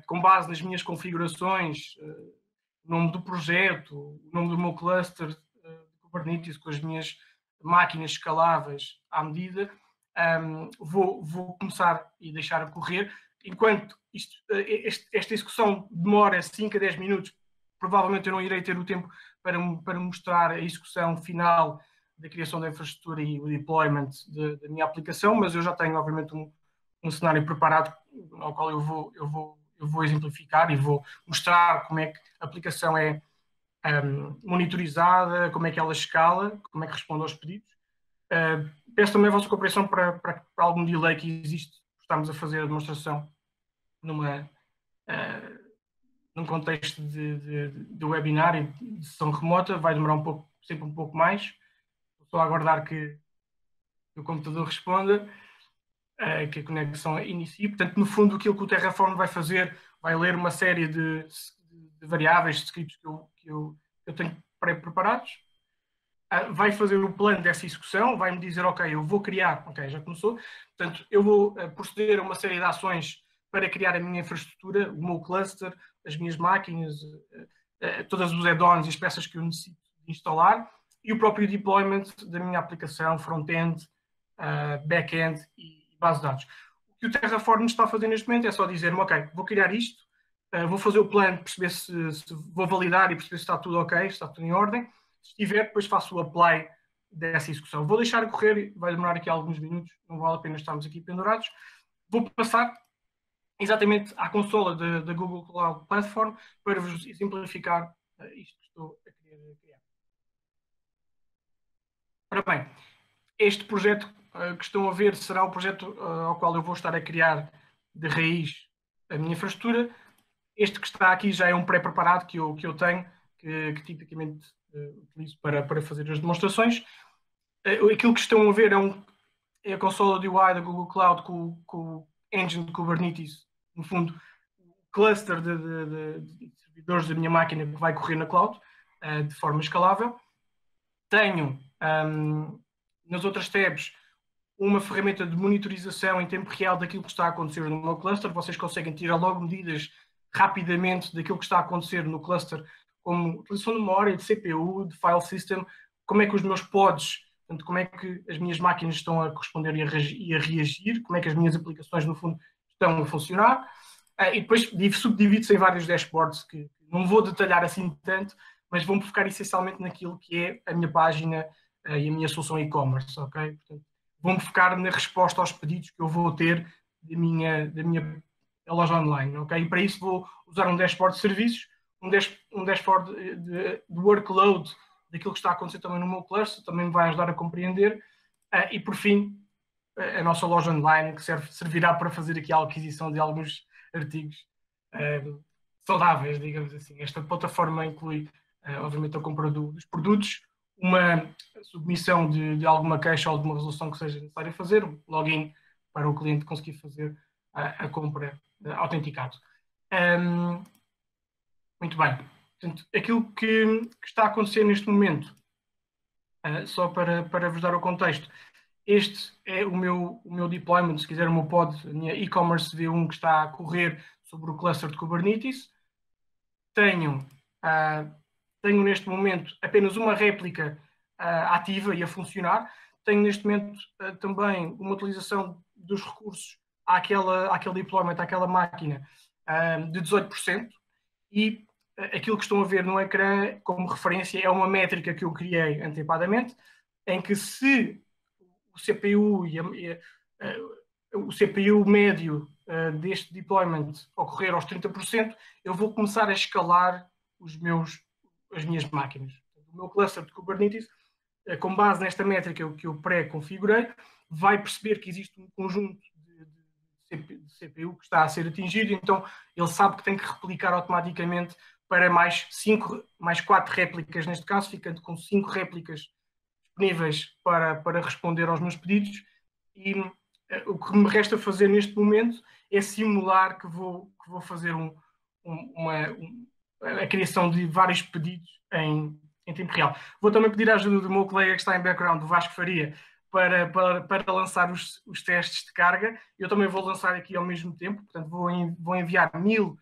com base nas minhas configurações, o nome do projeto, o nome do meu cluster de Kubernetes, com as minhas máquinas escaláveis à medida, vou começar e deixar a correr. Enquanto esta execução demora 5 a 10 minutos, provavelmente eu não irei ter o tempo para mostrar a execução final da criação da infraestrutura e o deployment da minha aplicação, mas eu já tenho, obviamente, um cenário preparado ao qual eu vou exemplificar e vou mostrar como é que a aplicação é monitorizada, como é que ela escala, como é que responde aos pedidos. Peço também a vossa compreensão para algum delay que existe. Estamos a fazer a demonstração num contexto de webinar e de sessão remota, vai demorar sempre um pouco mais. Estou a aguardar que o computador responda, que a conexão inicie. Portanto, no fundo, aquilo que o Terraform vai fazer, vai ler uma série de variáveis, de scripts que eu tenho pré-preparados, vai fazer o plano dessa execução, vai-me dizer, ok, eu vou criar, ok, já começou, portanto, eu vou proceder a uma série de ações para criar a minha infraestrutura, o meu cluster, as minhas máquinas, todas os add-ons e as peças que eu necessito de instalar, e o próprio deployment da minha aplicação, front-end, back-end e base de dados. O que o Terraform está a fazer neste momento é só dizer-me, ok, vou criar isto, vou fazer o plano, perceber se vou validar e perceber se está tudo ok, se está tudo em ordem. Se estiver, depois faço o apply dessa execução. Vou deixar correr, vai demorar aqui alguns minutos, não vale a pena estarmos aqui pendurados. Vou passar exatamente à consola da Google Cloud Platform para vos exemplificar isto que estou a querer criar. Ora bem, este projeto que estão a ver será o projeto ao qual eu vou estar a criar de raiz a minha infraestrutura. Este que está aqui já é um pré-preparado que eu tenho, que tipicamente utilizo para fazer as demonstrações. Aquilo que estão a ver é a consola de UI da Google Cloud com o engine de Kubernetes, no fundo, o cluster de servidores da minha máquina que vai correr na cloud de forma escalável. Tenho nas outras tabs uma ferramenta de monitorização em tempo real daquilo que está a acontecer no meu cluster. Vocês conseguem tirar logo medidas rapidamente daquilo que está a acontecer no cluster, como utilização de memória, de CPU, de file system, como é que os meus pods, portanto, como é que as minhas máquinas estão a corresponder e a reagir, como é que as minhas aplicações, no fundo, estão a funcionar. E depois subdivide-se em vários dashboards que não vou detalhar assim tanto, mas vou-me focar essencialmente naquilo que é a minha página e a minha solução e-commerce, ok? Portanto, vou-me focar na resposta aos pedidos que eu vou ter da minha loja online, ok? E para isso vou usar um dashboard de serviços, um dashboard de workload daquilo que está a acontecer também no meu cluster, também me vai ajudar a compreender. E por fim, a nossa loja online, que servirá para fazer aqui a aquisição de alguns artigos saudáveis, digamos assim. Esta plataforma inclui, obviamente, a compra dos produtos, uma submissão de alguma queixa ou de uma resolução que seja necessária fazer, um login para o cliente conseguir fazer a compra autenticado. Muito bem. Portanto, aquilo que está a acontecer neste momento, só para vos dar o contexto, este é o meu deployment, se quiser o meu pod, a minha e-commerce V1 que está a correr sobre o cluster de Kubernetes. Tenho neste momento apenas uma réplica ativa e a funcionar. Tenho neste momento também uma utilização dos recursos àquele deployment, àquela máquina, de 18%. E aquilo que estão a ver no ecrã como referência é uma métrica que eu criei antecipadamente, em que se o CPU o CPU médio deste deployment ocorrer aos 30%, eu vou começar a escalar as minhas máquinas. O meu cluster de Kubernetes, com base nesta métrica que eu pré-configurei, vai perceber que existe um conjunto de CPU que está a ser atingido, então ele sabe que tem que replicar automaticamente para mais 4 réplicas, neste caso, ficando com 5 réplicas disponíveis para responder aos meus pedidos. E o que me resta fazer neste momento é simular que vou fazer a criação de vários pedidos em tempo real. Vou também pedir a ajuda do meu colega que está em background, do Vasco Faria, para lançar os testes de carga. Eu também vou lançar aqui ao mesmo tempo, portanto vou enviar 1000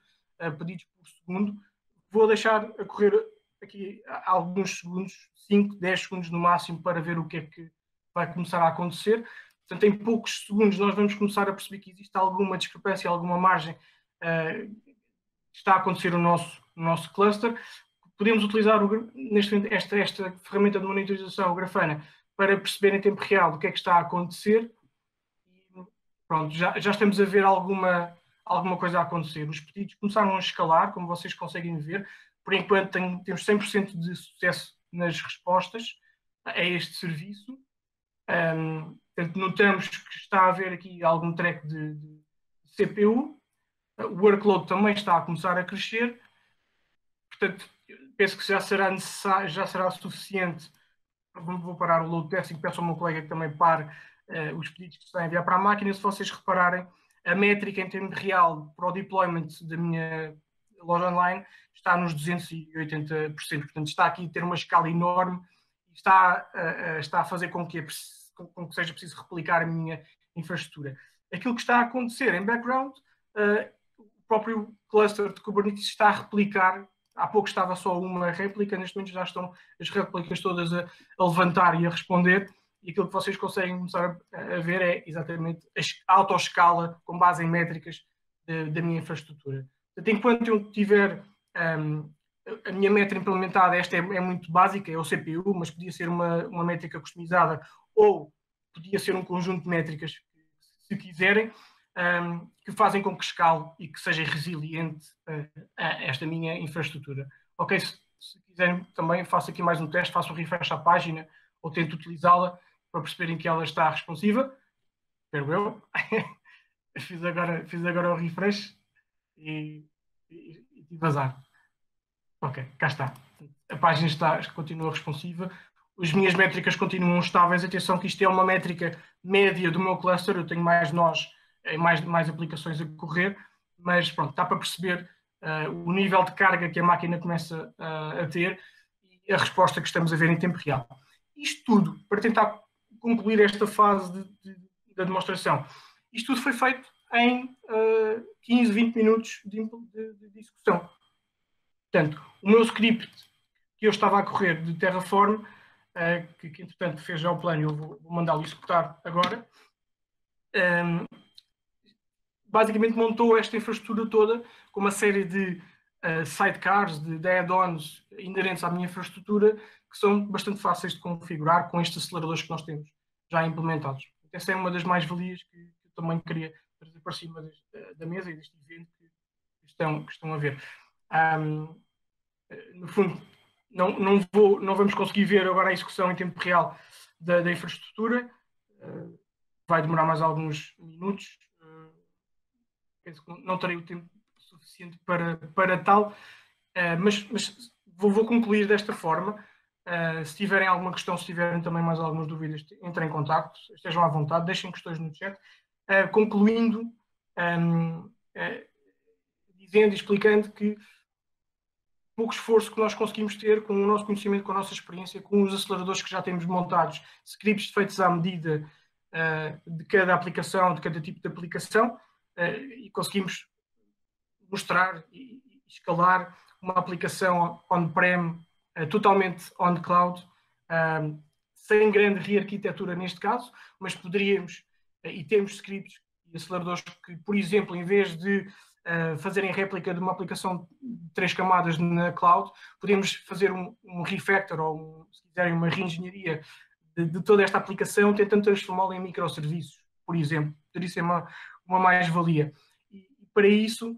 pedidos por segundo. Vou deixar a correr aqui alguns segundos, 5, 10 segundos no máximo, para ver o que é que vai começar a acontecer. Portanto, em poucos segundos nós vamos começar a perceber que existe alguma discrepância, alguma margem que está a acontecer no nosso cluster. Podemos utilizar esta ferramenta de monitorização, o Grafana, para perceber em tempo real o que é que está a acontecer. E, pronto, já estamos a ver alguma coisa a acontecer. Os pedidos começaram a escalar, como vocês conseguem ver. Por enquanto temos 100% de sucesso nas respostas a este serviço. Portanto, notamos que está a haver aqui algum track de CPU. O workload também está a começar a crescer. Portanto, penso que já será suficiente. Vou parar o load testing, peço ao meu colega que também pare os pedidos que se está a enviar para a máquina. Se vocês repararem, a métrica em tempo real para o deployment da minha loja online está nos 280%. Portanto, está aqui a ter uma escala enorme e está a fazer com que seja preciso replicar a minha infraestrutura. Aquilo que está a acontecer em background, o próprio cluster de Kubernetes está a replicar. Há pouco estava só uma réplica, neste momento já estão as réplicas todas a levantar e a responder, e aquilo que vocês conseguem começar a ver é exatamente a autoescala com base em métricas da minha infraestrutura. Portanto, enquanto eu tiver a minha métrica implementada, esta é muito básica, é o CPU, mas podia ser uma métrica customizada ou podia ser um conjunto de métricas, se quiserem, que fazem com que escale e que seja resiliente a esta minha infraestrutura. Ok, se quiserem também faço aqui mais um teste, faço um refresh à página ou tento utilizá-la para perceberem que ela está responsiva. Espero eu. Fiz agora o refresh e vazar. Ok, cá está. A página continua responsiva. As minhas métricas continuam estáveis. Atenção que isto é uma métrica média do meu cluster. Eu tenho mais mais aplicações a correr, mas pronto, dá para perceber o nível de carga que a máquina começa a ter e a resposta que estamos a ver em tempo real. Isto tudo para tentar concluir esta fase da demonstração. Isto tudo foi feito em 15, 20 minutos de execução. Portanto, o meu script que eu estava a correr de Terraform, que entretanto fez já o plano e eu vou mandá-lo executar agora, basicamente montou esta infraestrutura toda com uma série de sidecars, de add-ons inerentes à minha infraestrutura, que são bastante fáceis de configurar com estes aceleradores que nós temos já implementados. Essa é uma das mais-valias que eu também queria trazer para cima da mesa e deste evento que estão a ver. No fundo, não vamos conseguir ver agora a execução em tempo real da infraestrutura. Vai demorar mais alguns minutos. Penso que não terei o tempo suficiente para tal, mas vou concluir desta forma. Se tiverem alguma questão, se tiverem também mais algumas dúvidas, entrem em contacto, estejam à vontade, deixem questões no chat. Concluindo, dizendo e explicando que pouco esforço que nós conseguimos ter com o nosso conhecimento, com a nossa experiência, com os aceleradores que já temos montados, scripts feitos à medida de cada aplicação, de cada tipo de aplicação, e conseguimos mostrar e escalar uma aplicação on-prem totalmente on-cloud, sem grande rearquitetura neste caso, mas poderíamos, e temos scripts e aceleradores que, por exemplo, em vez de fazerem réplica de uma aplicação de 3 camadas na cloud, podemos fazer um refactor ou, se quiserem, uma reengenharia de toda esta aplicação, tentando transformá-la em microserviços, por exemplo. Poderia ser uma mais-valia. E para isso,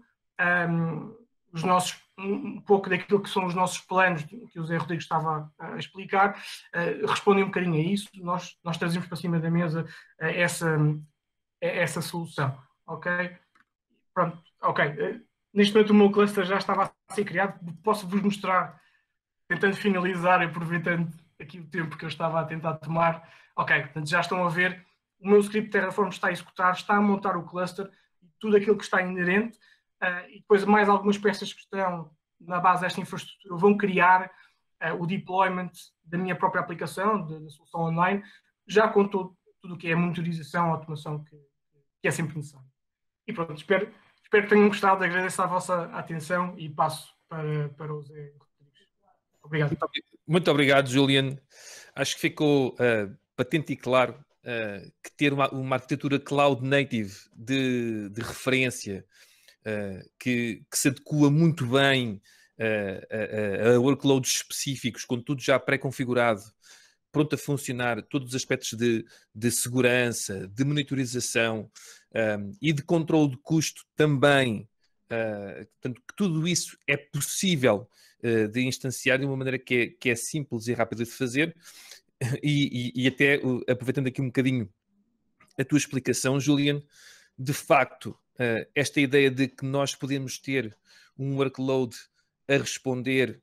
um pouco daquilo que são os nossos planos, que o Zé Rodrigues estava a explicar, respondem um bocadinho a isso. Nós trazemos para cima da mesa essa solução. Ok? Pronto, ok. Neste momento o meu cluster já estava a ser criado. Posso-vos mostrar, tentando finalizar e aproveitando aqui o tempo que eu estava a tentar tomar. Ok, portanto já estão a ver, o meu script Terraform está a executar, está a montar o cluster e tudo aquilo que está inerente, e depois mais algumas peças que estão na base desta infraestrutura vão criar o deployment da minha própria aplicação, da solução online, já com tudo o que é monitorização, automação que é sempre necessário. E pronto, espero que tenham gostado, agradeço a vossa atenção e passo para o Zé Rodrigues. Obrigado. Muito obrigado, Julian. Acho que ficou patente e claro que ter uma arquitetura cloud native de referência que se adequa muito bem a workloads específicos, com tudo já pré-configurado, pronto a funcionar, todos os aspectos de segurança, de monitorização e de controle de custo também. Portanto, que tudo isso é possível de instanciar de uma maneira que é simples e rápida de fazer. E até, aproveitando aqui um bocadinho a tua explicação, Julian, de facto, esta ideia de que nós podemos ter um workload a responder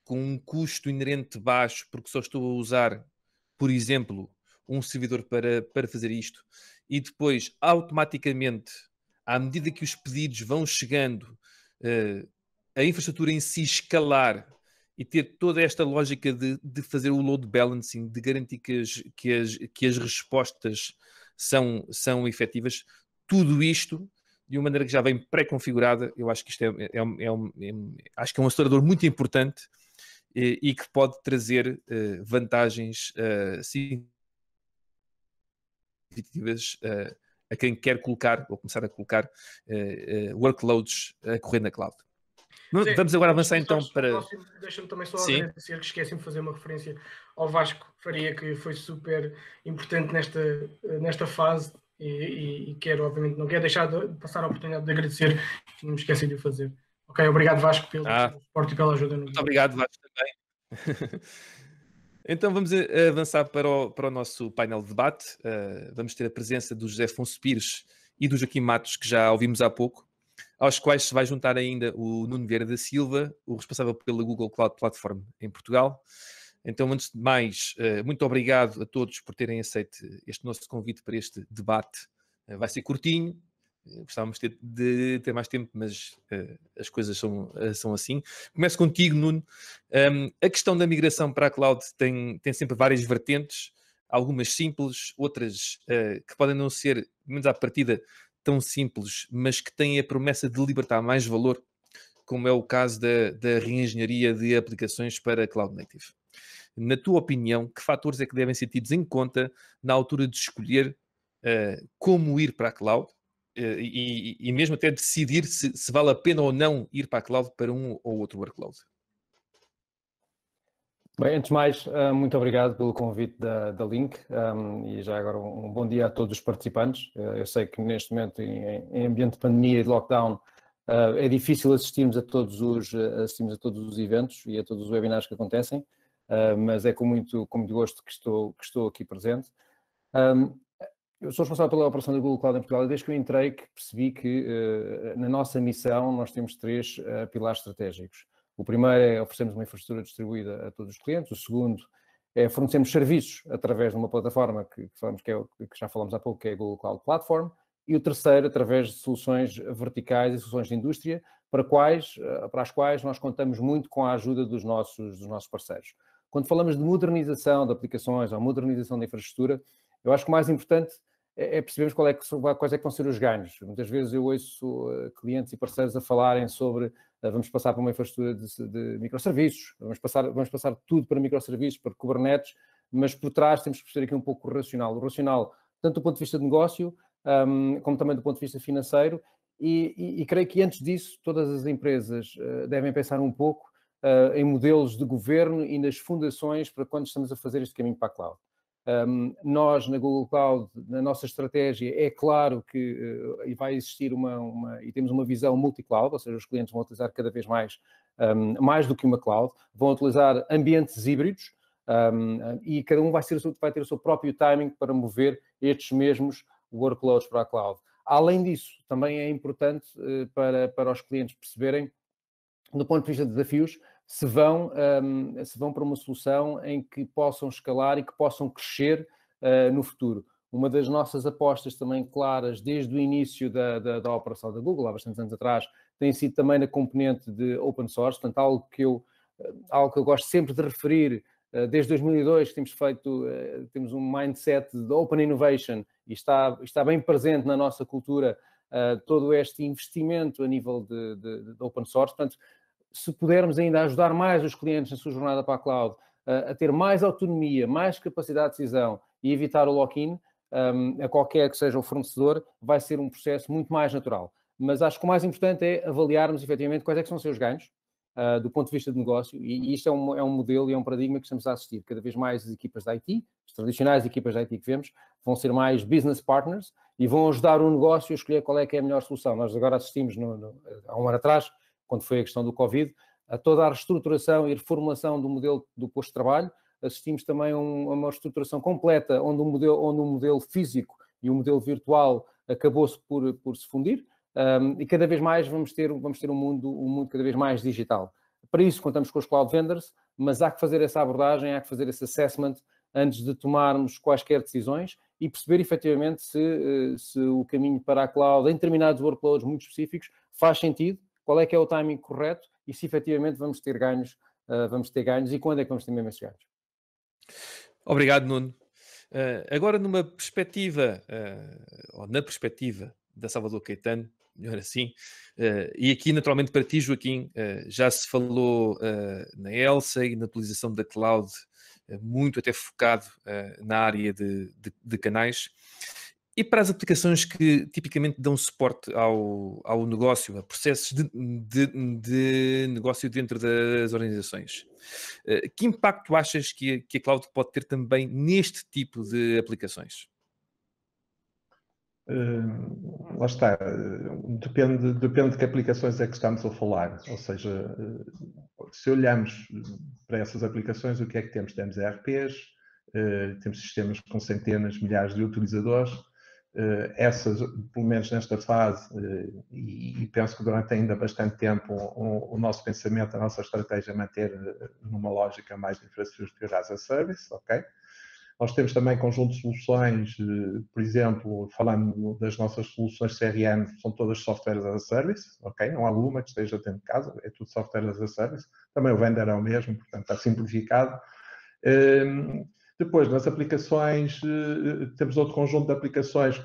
com um custo inerente baixo, porque só estou a usar, por exemplo, um servidor para fazer isto, e depois, automaticamente, à medida que os pedidos vão chegando, a infraestrutura em si escalar e ter toda esta lógica de fazer o load balancing, de garantir que as respostas são efetivas, tudo isto de uma maneira que já vem pré-configurada. Eu acho que isto acho que é um acelerador muito importante e que pode trazer vantagens significativas a quem quer colocar ou começar a colocar workloads a correr na cloud. Sim, vamos agora avançar então para... Deixa-me também só agradecer, que esqueci-me de fazer uma referência ao Vasco Faria, que foi super importante nesta fase e quero, obviamente, não quero deixar de passar a oportunidade de agradecer, não me esqueci de o fazer. Ok, obrigado Vasco pelo suporte e pela ajuda. Muito obrigado Vasco também. Então vamos avançar para o nosso painel de debate. Vamos ter a presença do José Afonso Pires e do Joaquim Matos, que já ouvimos há pouco, aos quais se vai juntar ainda o Nuno Vieira da Silva, o responsável pela Google Cloud Platform em Portugal. Então, antes de mais, muito obrigado a todos por terem aceito este nosso convite para este debate. Vai ser curtinho, Gostávamos de ter mais tempo, mas as coisas são assim. Começo contigo, Nuno. A questão da migração para a cloud tem sempre várias vertentes, algumas simples, outras que podem não ser, pelo menos à partida, tão simples, mas que têm a promessa de libertar mais valor, como é o caso da reengenharia de aplicações para Cloud Native. Na tua opinião, que fatores é que devem ser tidos em conta na altura de escolher como ir para a cloud e mesmo até decidir se vale a pena ou não ir para a cloud para um ou outro workload? Bem, antes de mais, muito obrigado pelo convite da Link e já agora um bom dia a todos os participantes. Eu sei que neste momento, em ambiente de pandemia e de lockdown, é difícil assistirmos a todos os eventos e a todos os webinars que acontecem, mas é com muito gosto que estou aqui presente. Eu sou responsável pela operação da Google Cloud em Portugal e desde que eu entrei que percebi que na nossa missão nós temos 3 pilares estratégicos. O primeiro é oferecermos uma infraestrutura distribuída a todos os clientes. O segundo é fornecermos serviços através de uma plataforma que já falamos há pouco, que é a Google Cloud Platform. E o terceiro, através de soluções verticais e soluções de indústria, para as quais nós contamos muito com a ajuda dos nossos parceiros. Quando falamos de modernização de aplicações ou modernização da infraestrutura, eu acho que o mais importante é percebermos quais é que vão ser os ganhos. Muitas vezes eu ouço clientes e parceiros a falarem sobre vamos passar para uma infraestrutura de microserviços, vamos passar tudo para microserviços, para Kubernetes, mas por trás temos que perceber aqui um pouco o racional. O racional, tanto do ponto de vista de negócio, como também do ponto de vista financeiro, e creio que antes disso todas as empresas devem pensar um pouco em modelos de governo e nas fundações para quando estamos a fazer este caminho para a cloud. Nós, na Google Cloud, na nossa estratégia, é claro que vai existir e temos uma visão multi-cloud, ou seja, os clientes vão utilizar cada vez mais do que uma cloud, vão utilizar ambientes híbridos e cada um vai ter o seu próprio timing para mover estes mesmos workloads para a cloud. Além disso, também é importante para os clientes perceberem, do ponto de vista de desafios, se vão para uma solução em que possam escalar e que possam crescer no futuro. Uma das nossas apostas também claras desde o início da operação da Google, há bastantes anos atrás, tem sido também na componente de open source, portanto, algo que eu gosto sempre de referir. Desde 2002 temos um mindset de open innovation e está bem presente na nossa cultura todo este investimento a nível de open source. Portanto, se pudermos ainda ajudar mais os clientes na sua jornada para a cloud, a ter mais autonomia, mais capacidade de decisão e evitar o lock-in a qualquer que seja o fornecedor, vai ser um processo muito mais natural. Mas acho que o mais importante é avaliarmos efetivamente quais é que são os seus ganhos do ponto de vista de negócio, e isto é um modelo e é um paradigma que estamos a assistir. Cada vez mais as equipas de IT, as tradicionais equipas de IT que vemos, vão ser mais business partners e vão ajudar o negócio a escolher qual é que é a melhor solução. Nós agora assistimos, há um ano atrás, quando foi a questão do Covid, a toda a reestruturação e reformulação do modelo do posto de trabalho. Assistimos também a uma reestruturação completa, onde um modelo físico e um modelo virtual acabou-se por se fundir. E cada vez mais vamos ter um mundo cada vez mais digital. Para isso contamos com os cloud vendors, mas há que fazer essa abordagem, há que fazer esse assessment antes de tomarmos quaisquer decisões e perceber efetivamente se o caminho para a cloud em determinados workloads muito específicos faz sentido, qual é que é o timing correto e se efetivamente vamos ter ganhos e quando é que vamos ter mesmo esses ganhos. Obrigado, Nuno. Agora numa perspectiva, ou na perspectiva da Salvador Caetano, melhor assim, e aqui naturalmente para ti, Joaquim, já se falou na Elsa e na utilização da cloud, muito até focado na área de canais, e para as aplicações que tipicamente dão suporte ao negócio, a processos de negócio dentro das organizações. Que impacto achas que a cloud pode ter também neste tipo de aplicações? Lá está, depende de que aplicações é que estamos a falar, ou seja, se olharmos para essas aplicações, o que é que temos? Temos ERPs, temos sistemas com centenas, milhares de utilizadores, essas, pelo menos nesta fase, e penso que durante ainda bastante tempo o nosso pensamento, a nossa estratégia é manter numa lógica mais de infraestrutura as a service, ok? Nós temos também conjunto de soluções, por exemplo, falando das nossas soluções CRM, são todas software as a service, ok? Não há uma que esteja dentro de casa, é tudo software as a service. Também o vendor é o mesmo, portanto está simplificado. Depois, nas aplicações, temos outro conjunto de aplicações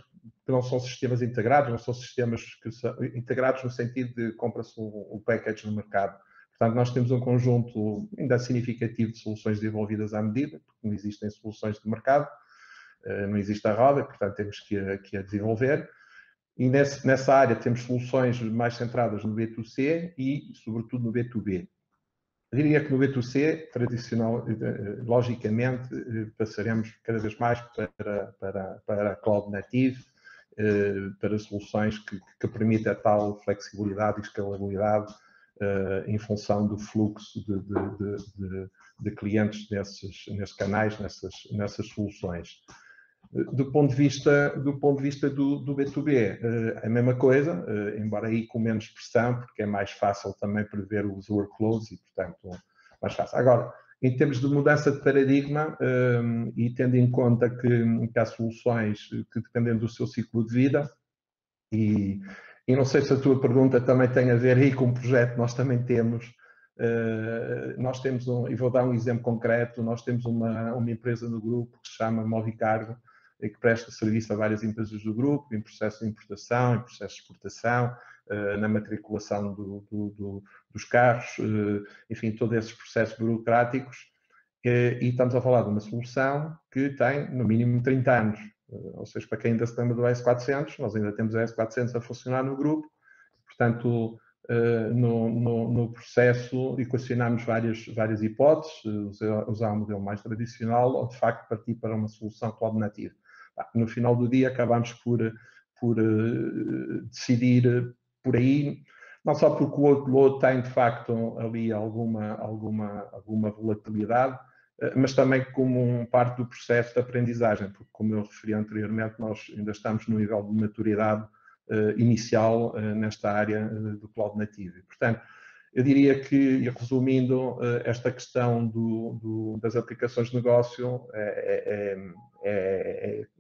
que não são sistemas integrados, não são sistemas que são integrados no sentido de compra-se o package no mercado. Portanto, nós temos um conjunto ainda significativo de soluções desenvolvidas à medida, porque não existem soluções de mercado, não existe a roda, portanto temos que a desenvolver. E nessa área temos soluções mais centradas no B2C e, sobretudo, no B2B. Eu diria que no B2C, tradicional, logicamente, passaremos cada vez mais para cloud native, para soluções que permitam a tal flexibilidade e escalabilidade em função do fluxo de clientes nesses canais, nessas soluções. Do ponto de vista do B2B, a mesma coisa, embora aí com menos pressão, porque é mais fácil também prever os workloads e, portanto, mais fácil. Agora, em termos de mudança de paradigma, e tendo em conta que há soluções que dependem do seu ciclo de vida, e não sei se a tua pergunta também tem a ver aí com um projeto que nós também temos. Nós temos, e vou dar um exemplo concreto, nós temos uma empresa no grupo que se chama Movicargo, e que presta serviço a várias empresas do grupo, em processo de importação, em processo de exportação, na matriculação dos carros, enfim, todos esses processos burocráticos. E estamos a falar de uma solução que tem, no mínimo, 30 anos. Ou seja, para quem ainda se lembra do S400, nós ainda temos o S400 a funcionar no grupo. Portanto, no processo equacionámos várias hipóteses, usar um modelo mais tradicional ou, de facto, partir para uma solução cloud nativa. No final do dia, acabámos por decidir por aí, não só porque o workload tem, de facto, ali alguma volatilidade, mas também como parte do processo de aprendizagem, porque, como eu referi anteriormente, nós ainda estamos no nível de maturidade inicial nesta área do cloud nativo. E, portanto, eu diria que, resumindo, esta questão das aplicações de negócio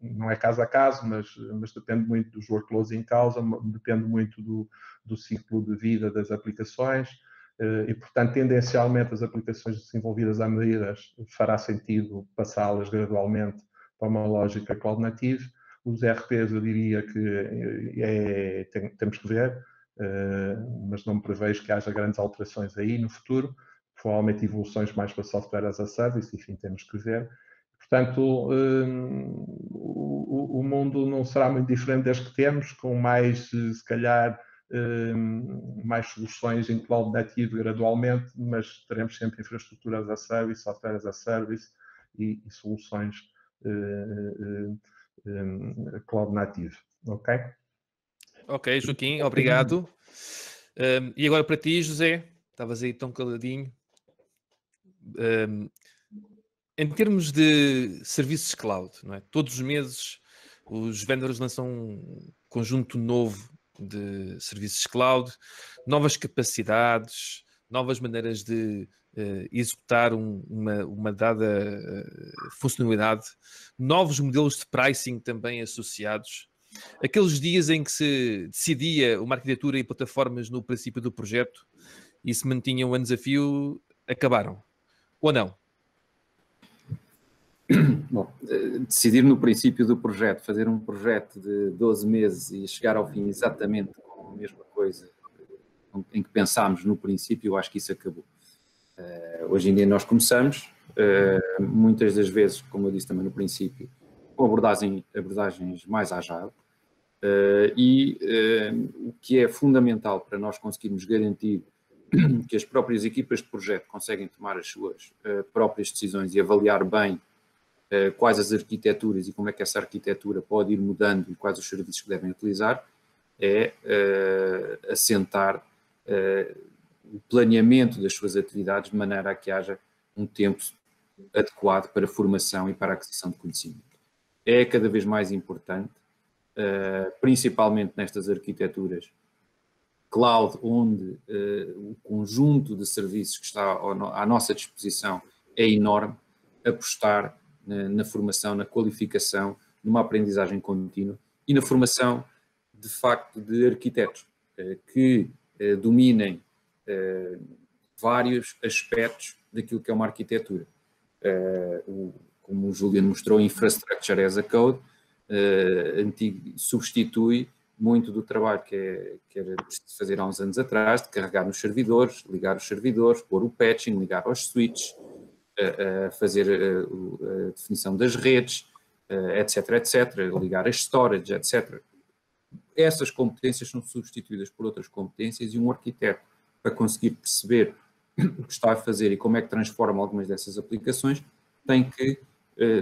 não é caso a caso, mas depende muito dos workloads em causa, depende muito do ciclo de vida das aplicações e, portanto, tendencialmente as aplicações desenvolvidas à medida fará sentido passá-las gradualmente para uma lógica cloud native. Os ERPs, eu diria que temos que ver, mas não me prevejo que haja grandes alterações aí no futuro, provavelmente evoluções mais para software as a service, enfim, temos que ver. Portanto, o mundo não será muito diferente das que temos, com mais, se calhar, mais soluções em cloud native gradualmente, mas teremos sempre infraestrutura as a service, software as a service e soluções cloud native, ok? Ok, Joaquim, obrigado. E agora para ti, José, estavas aí tão caladinho. Em termos de serviços cloud, não é? Todos os meses os vendors lançam um conjunto novo de serviços cloud, novas capacidades, novas maneiras de executar uma dada funcionalidade, novos modelos de pricing também associados. Aqueles dias em que se decidia uma arquitetura e plataformas no princípio do projeto e se mantinham a desafio, acabaram. Ou não? Bom, decidir no princípio do projeto, fazer um projeto de 12 meses e chegar ao fim exatamente com a mesma coisa em que pensámos no princípio, eu acho que isso acabou. Hoje em dia nós começamos, muitas das vezes, como eu disse também no princípio, com abordagens mais agile, e o que é fundamental para nós conseguirmos garantir que as próprias equipas de projeto conseguem tomar as suas próprias decisões e avaliar bem quais as arquiteturas e como é que essa arquitetura pode ir mudando e quais os serviços que devem utilizar, é assentar o planeamento das suas atividades de maneira a que haja um tempo adequado para formação e para a aquisição de conhecimento. É cada vez mais importante, principalmente nestas arquiteturas cloud, onde o conjunto de serviços que está à nossa disposição é enorme, apostar na formação, na qualificação, numa aprendizagem contínua e na formação, de facto, de arquitetos que dominem vários aspectos daquilo que é uma arquitetura. Como o Julian mostrou, Infrastructure as a Code substitui muito do trabalho que era preciso fazer há uns anos atrás, de carregar nos servidores, ligar os servidores, pôr o patching, ligar aos switches, fazer a definição das redes, etc, etc, ligar as storage, etc. Essas competências são substituídas por outras competências e um arquiteto, para conseguir perceber o que está a fazer e como é que transforma algumas dessas aplicações, tem que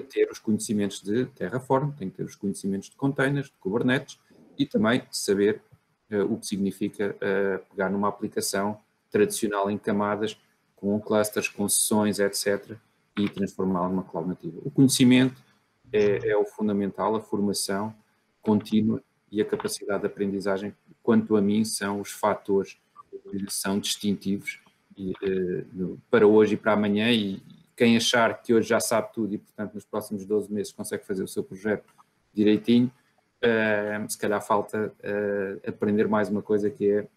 ter os conhecimentos de Terraform, tem que ter os conhecimentos de containers, de Kubernetes e também saber o que significa pegar numa aplicação tradicional em camadas, com clusters, com sessões, etc., e transformá-la numa cloud nativa. O conhecimento é o fundamental, a formação contínua e a capacidade de aprendizagem, quanto a mim, são os fatores que são distintivos para hoje e para amanhã, e quem achar que hoje já sabe tudo e, portanto, nos próximos 12 meses consegue fazer o seu projeto direitinho, se calhar falta aprender mais uma coisa, que é,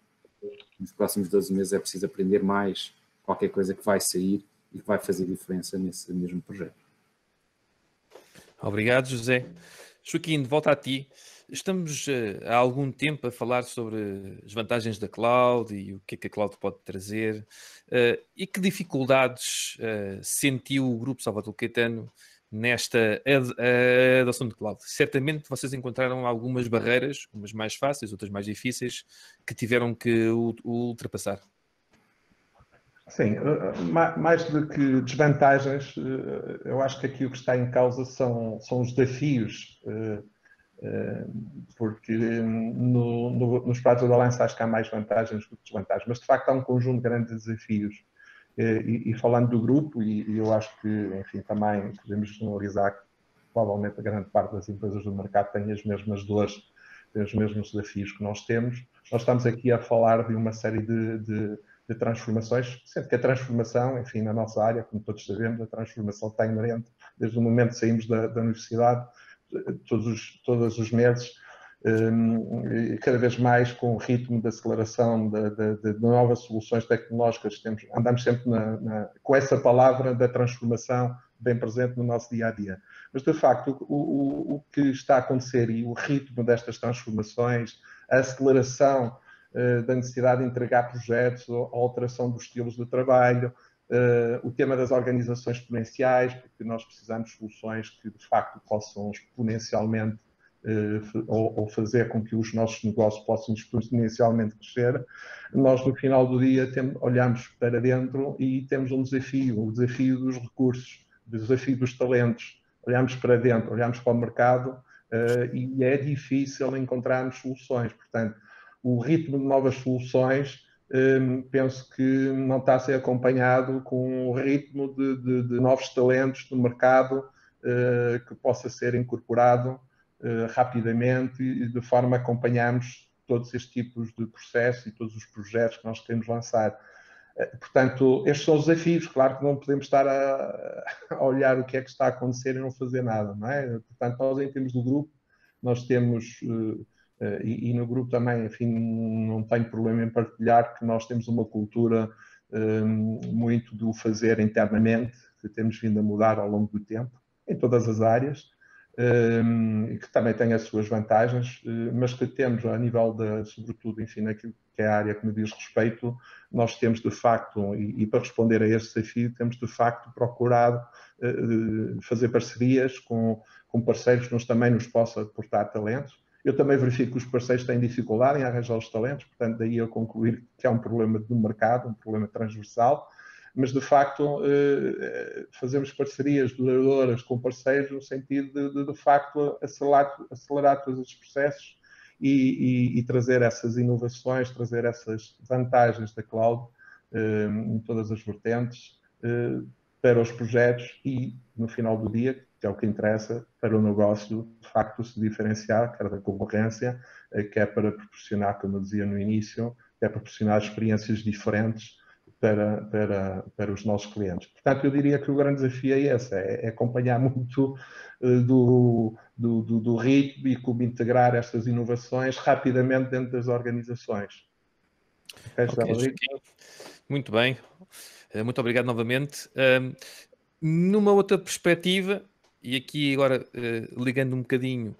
nos próximos 12 meses é preciso aprender mais qualquer coisa que vai sair e que vai fazer diferença nesse mesmo projeto. Obrigado, José. Joaquim, de volta a ti. Estamos há algum tempo a falar sobre as vantagens da cloud e o que é que a cloud pode trazer. E que dificuldades sentiu o Grupo Salvador Caetano nesta adoção de cloud? Certamente vocês encontraram algumas barreiras, umas mais fáceis, outras mais difíceis, que tiveram que ultrapassar. Sim, mais do que desvantagens, eu acho que aqui o que está em causa são os desafios, porque nos projetos da Alliance acho que há mais vantagens do que desvantagens, mas de facto há um conjunto de grandes desafios. E falando do grupo, e eu acho que, enfim, também podemos generalizar que provavelmente a grande parte das empresas do mercado tem as mesmas dores, tem os mesmos desafios que nós temos. Nós estamos aqui a falar de uma série de transformações, sendo que a transformação, enfim, na nossa área, como todos sabemos, a transformação está inerente desde o momento que saímos da universidade, todos os meses, cada vez mais com o ritmo de aceleração de novas soluções tecnológicas. Andamos sempre com essa palavra da transformação bem presente no nosso dia-a-dia. Mas, de facto, o que está a acontecer e o ritmo destas transformações, a aceleração da necessidade de entregar projetos, a alteração dos estilos de trabalho, o tema das organizações exponenciais, porque nós precisamos de soluções que, de facto, possam exponencialmente ou fazer com que os nossos negócios possam exponencialmente crescer. Nós, no final do dia, olhamos para dentro e temos um desafio, o desafio dos recursos, o desafio dos talentos. Olhamos para dentro, olhamos para o mercado e é difícil encontrarmos soluções. Portanto, o ritmo de novas soluções, penso que não está a ser acompanhado com o ritmo de novos talentos no mercado que possa ser incorporado rapidamente e de forma a acompanharmos todos estes tipos de processos e todos os projetos que nós queremos lançar. Portanto, estes são os desafios. Claro que não podemos estar a olhar o que é que está a acontecer e não fazer nada, não é? Portanto, nós, em termos do grupo, nós temos... E no grupo também, enfim, não tenho problema em partilhar que nós temos uma cultura muito do fazer internamente, que temos vindo a mudar ao longo do tempo, em todas as áreas, e que também tem as suas vantagens, mas que temos a nível, sobretudo, enfim, naquilo que é a área que me diz respeito, nós temos de facto, e para responder a este desafio, temos de facto procurado fazer parcerias com parceiros que também nos possam aportar talentos. Eu também verifico que os parceiros têm dificuldade em arranjar os talentos, portanto, daí eu concluir que é um problema do mercado, um problema transversal, mas, de facto, fazemos parcerias duradouras com parceiros no sentido de facto, acelerar todos esses processos e trazer essas inovações, trazer essas vantagens da cloud em todas as vertentes para os projetos e, no final do dia, que é o que interessa para o negócio, de facto, se diferenciar, quer da concorrência, quer para proporcionar, como eu dizia no início, quer proporcionar experiências diferentes para os nossos clientes. Portanto, eu diria que o grande desafio é esse, é acompanhar muito do ritmo e como integrar estas inovações rapidamente dentro das organizações. Okay, muito bem, muito obrigado novamente. Numa outra perspectiva, e aqui agora ligando um bocadinho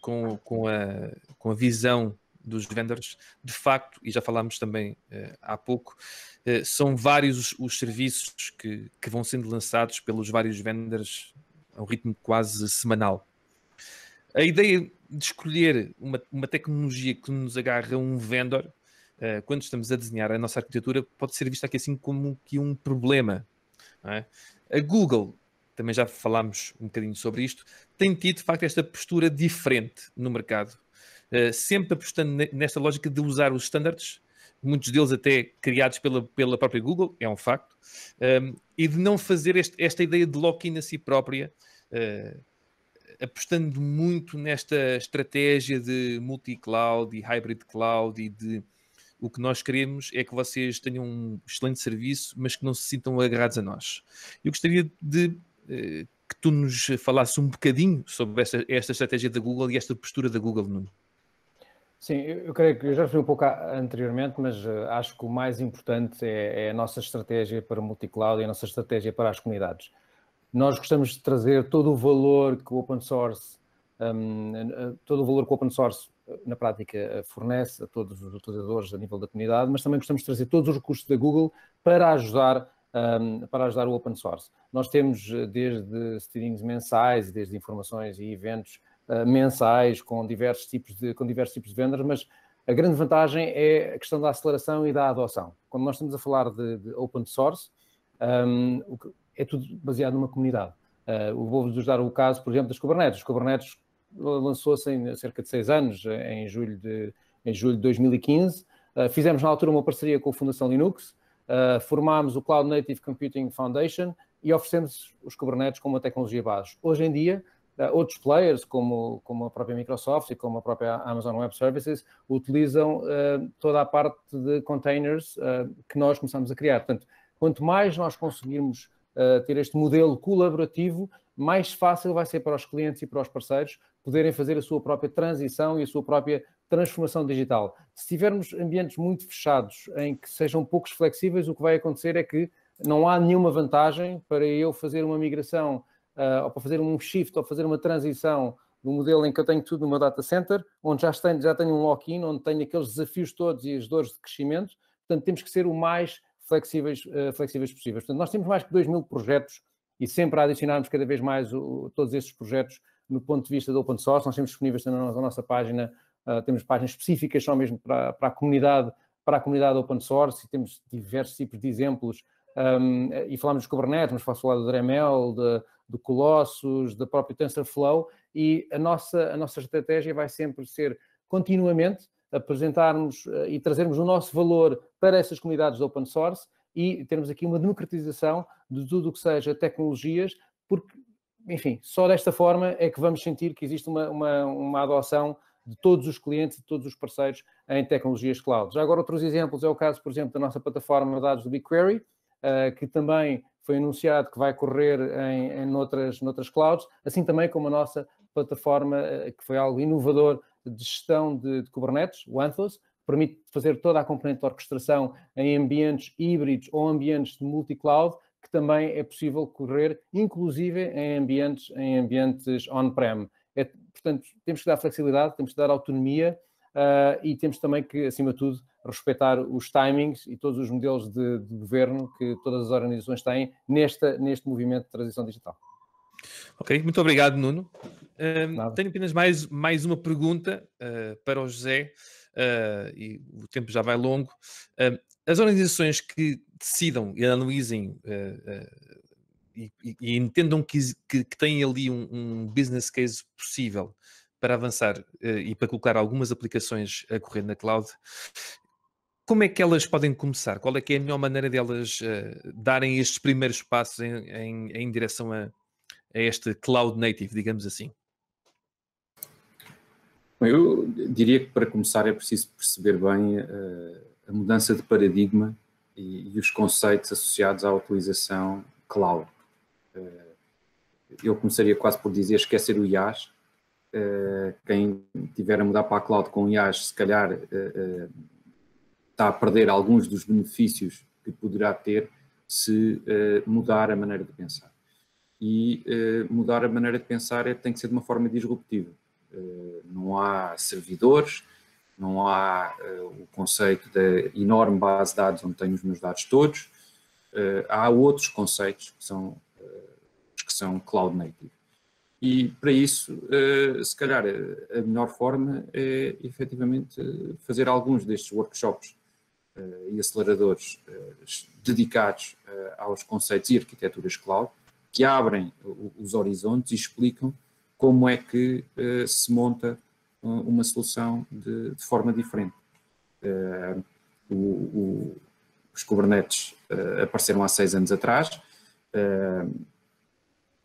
com a visão dos vendors, de facto, e já falámos também há pouco, são vários os serviços que vão sendo lançados pelos vários vendors a um ritmo quase semanal. A ideia de escolher uma tecnologia que nos agarra a um vendor, quando estamos a desenhar a nossa arquitetura, pode ser vista aqui assim como que um problema. Não é? A Google, também já falámos um bocadinho sobre isto, tem tido de facto esta postura diferente no mercado, sempre apostando nesta lógica de usar os standards, muitos deles até criados pela própria Google, é um facto, e de não fazer esta ideia de lock-in a si própria, apostando muito nesta estratégia de multi-cloud e hybrid cloud e de o que nós queremos é que vocês tenham um excelente serviço, mas que não se sintam agarrados a nós. Eu gostaria de que tu nos falasses um bocadinho sobre esta estratégia da Google e esta postura da Google, Nuno. Sim, eu creio que eu já referi um pouco anteriormente, mas acho que o mais importante é a nossa estratégia para o multi-cloud e a nossa estratégia para as comunidades. Nós gostamos de trazer todo o valor que o open source, na prática fornece a todos os utilizadores a nível da comunidade, mas também gostamos de trazer todos os recursos da Google para ajudar o open source. Nós temos desde streamings mensais, desde informações e eventos mensais com diversos tipos de vendors, mas a grande vantagem é a questão da aceleração e da adoção. Quando nós estamos a falar de open source, é tudo baseado numa comunidade. Vou-vos dar o caso, por exemplo, das Kubernetes. Os Kubernetes lançou-se há cerca de 6 anos, em julho de 2015. Fizemos na altura uma parceria com a Fundação Linux, formámos o Cloud Native Computing Foundation e oferecemos os Kubernetes como uma tecnologia base. Hoje em dia, outros players, como a própria Microsoft e como a própria Amazon Web Services, utilizam toda a parte de containers que nós começamos a criar. Portanto, quanto mais nós conseguirmos ter este modelo colaborativo, mais fácil vai ser para os clientes e para os parceiros poderem fazer a sua própria transição e a sua própria transformação digital. Se tivermos ambientes muito fechados, em que sejam poucos flexíveis, o que vai acontecer é que não há nenhuma vantagem para eu fazer uma migração ou para fazer um shift ou fazer uma transição do modelo em que eu tenho tudo no meu data center, onde já tenho um lock-in, onde tenho aqueles desafios todos e as dores de crescimento. Portanto, temos que ser o mais flexíveis possíveis. Portanto, nós temos mais que 2.000 projetos e sempre a adicionarmos cada vez mais todos estes projetos no ponto de vista do open source. Nós temos disponíveis também na nossa página, temos páginas específicas só mesmo para a comunidade open source e temos diversos tipos de exemplos. E falamos dos Kubernetes, mas posso falar do Dremel, do Colossus, da própria TensorFlow, e a nossa estratégia vai sempre ser continuamente apresentarmos e trazermos o nosso valor para essas comunidades de open source e termos aqui uma democratização de tudo o que seja tecnologias, porque, enfim, só desta forma é que vamos sentir que existe uma adoção de todos os clientes e de todos os parceiros em tecnologias cloud. Já agora, outros exemplos é o caso, por exemplo, da nossa plataforma de dados do BigQuery, que também foi anunciado que vai correr em noutras clouds, assim também como a nossa plataforma, que foi algo inovador, de gestão de Kubernetes, o Anthos, que permite fazer toda a componente de orquestração em ambientes híbridos ou ambientes de multi-cloud, que também é possível correr, inclusive em ambientes on-prem. Portanto, temos que dar flexibilidade, temos que dar autonomia e temos também que, acima de tudo, respeitar os timings e todos os modelos de governo que todas as organizações têm neste movimento de transição digital. Ok, muito obrigado, Nuno. Tenho apenas mais uma pergunta para o José, e o tempo já vai longo. As organizações que decidam e analisem e entendam que têm ali um business case possível para avançar e para colocar algumas aplicações a correr na cloud, como é que elas podem começar? Qual é que é a melhor maneira delas darem estes primeiros passos em direção a este cloud native, digamos assim? Bom, eu diria que para começar é preciso perceber bem a mudança de paradigma e os conceitos associados à utilização cloud. Eu começaria quase por dizer esquecer o IaaS. Quem tiver a mudar para a cloud com o IaaS, se calhar está a perder alguns dos benefícios que poderá ter se mudar a maneira de pensar. E mudar a maneira de pensar tem que ser de uma forma disruptiva. Não há servidores, não há o conceito da enorme base de dados onde tenho os meus dados todos. Há outros conceitos que são cloud native. E para isso, se calhar, a melhor forma é efetivamente fazer alguns destes workshops e aceleradores dedicados aos conceitos e arquiteturas cloud, que abrem os horizontes e explicam como é que se monta uma solução de forma diferente. Os Kubernetes apareceram há 6 anos atrás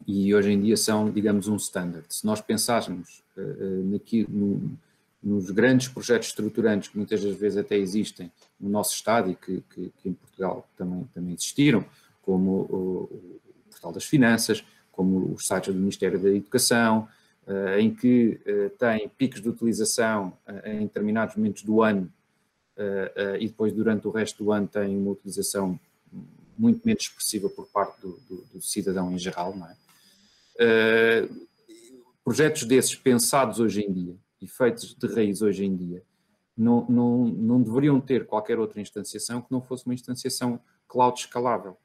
e hoje em dia são, digamos, um standard. Se nós pensarmos nos grandes projetos estruturantes que muitas das vezes até existem no nosso Estado e que em Portugal também existiram, como o Portal das Finanças, como os sites do Ministério da Educação, em que tem picos de utilização em determinados momentos do ano e depois durante o resto do ano tem uma utilização muito menos expressiva por parte do cidadão em geral, não é? Projetos desses pensados hoje em dia e feitos de raiz hoje em dia não deveriam ter qualquer outra instanciação que não fosse uma instanciação cloud escalável,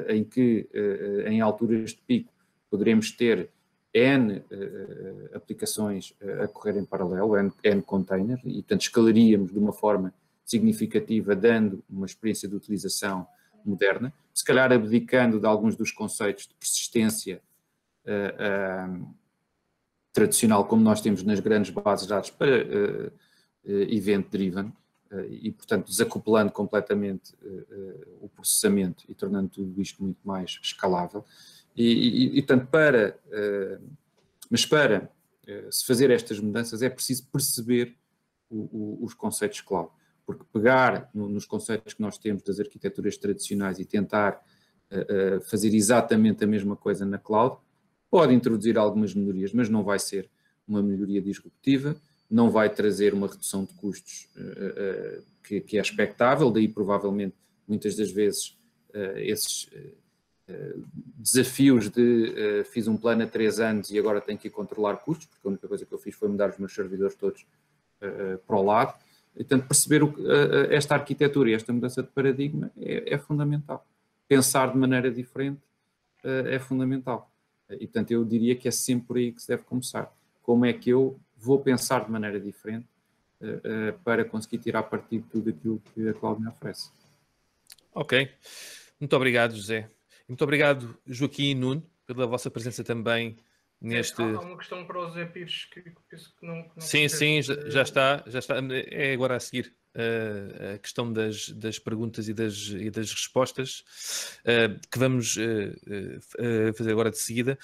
em que em alturas de pico poderemos ter N aplicações a correr em paralelo, N containers, e portanto escalaríamos de uma forma significativa, dando uma experiência de utilização moderna, se calhar abdicando de alguns dos conceitos de persistência tradicional, como nós temos nas grandes bases de dados, para event-driven, e portanto desacoplando completamente o processamento e tornando tudo isto muito mais escalável. E portanto, mas para se fazer estas mudanças é preciso perceber os conceitos cloud, porque pegar nos conceitos que nós temos das arquiteturas tradicionais e tentar fazer exatamente a mesma coisa na cloud, pode introduzir algumas melhorias, mas não vai ser uma melhoria disruptiva, não vai trazer uma redução de custos que é expectável, daí provavelmente muitas das vezes esses desafios de fiz um plano a 3 anos e agora tenho que ir controlar custos, porque a única coisa que eu fiz foi mudar os meus servidores todos para o lado. Portanto, perceber esta arquitetura e esta mudança de paradigma é fundamental. Pensar de maneira diferente é fundamental. E, portanto, eu diria que é sempre por aí que se deve começar. Como é que eu vou pensar de maneira diferente para conseguir tirar partido de tudo aquilo que a cloud me oferece? Ok. Muito obrigado, José. Muito obrigado, Joaquim e Nuno, pela vossa presença também neste... Há uma questão para o José Pires que penso que não sim, já está. É agora a seguir a questão das perguntas e das respostas que vamos fazer agora de seguida.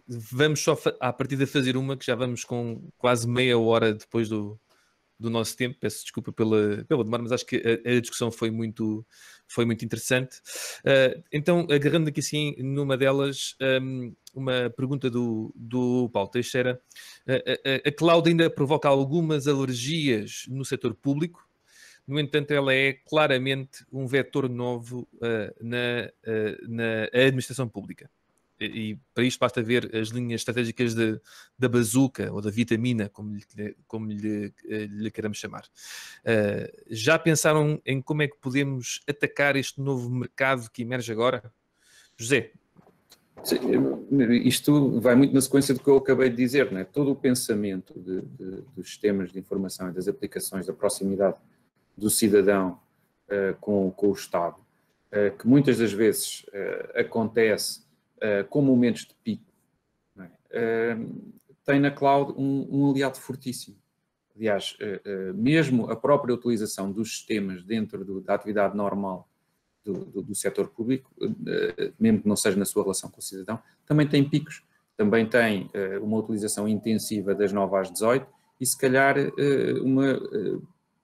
Vamos só à partida fazer uma que já vamos com quase meia hora depois do nosso tempo. Peço desculpa pela demora, mas acho que a discussão foi muito interessante. Então, agarrando aqui assim numa delas, uma pergunta do Paulo Teixeira. A cloud ainda provoca algumas alergias no setor público, no entanto, ela é claramente um vetor novo na administração pública. E para isto basta ver as linhas estratégicas da bazuca ou da vitamina, como lhe queremos chamar. Já pensaram em como é que podemos atacar este novo mercado que emerge agora? José? Sim, isto vai muito na sequência do que eu acabei de dizer, não é? Todo o pensamento dos sistemas de informação e das aplicações, da proximidade do cidadão com o Estado, que muitas das vezes acontece com momentos de pico, não é? Tem na cloud um aliado fortíssimo. Aliás, mesmo a própria utilização dos sistemas dentro da atividade normal do setor público, mesmo que não seja na sua relação com o cidadão, também tem picos, também tem uma utilização intensiva das 9 às 18 e se calhar uma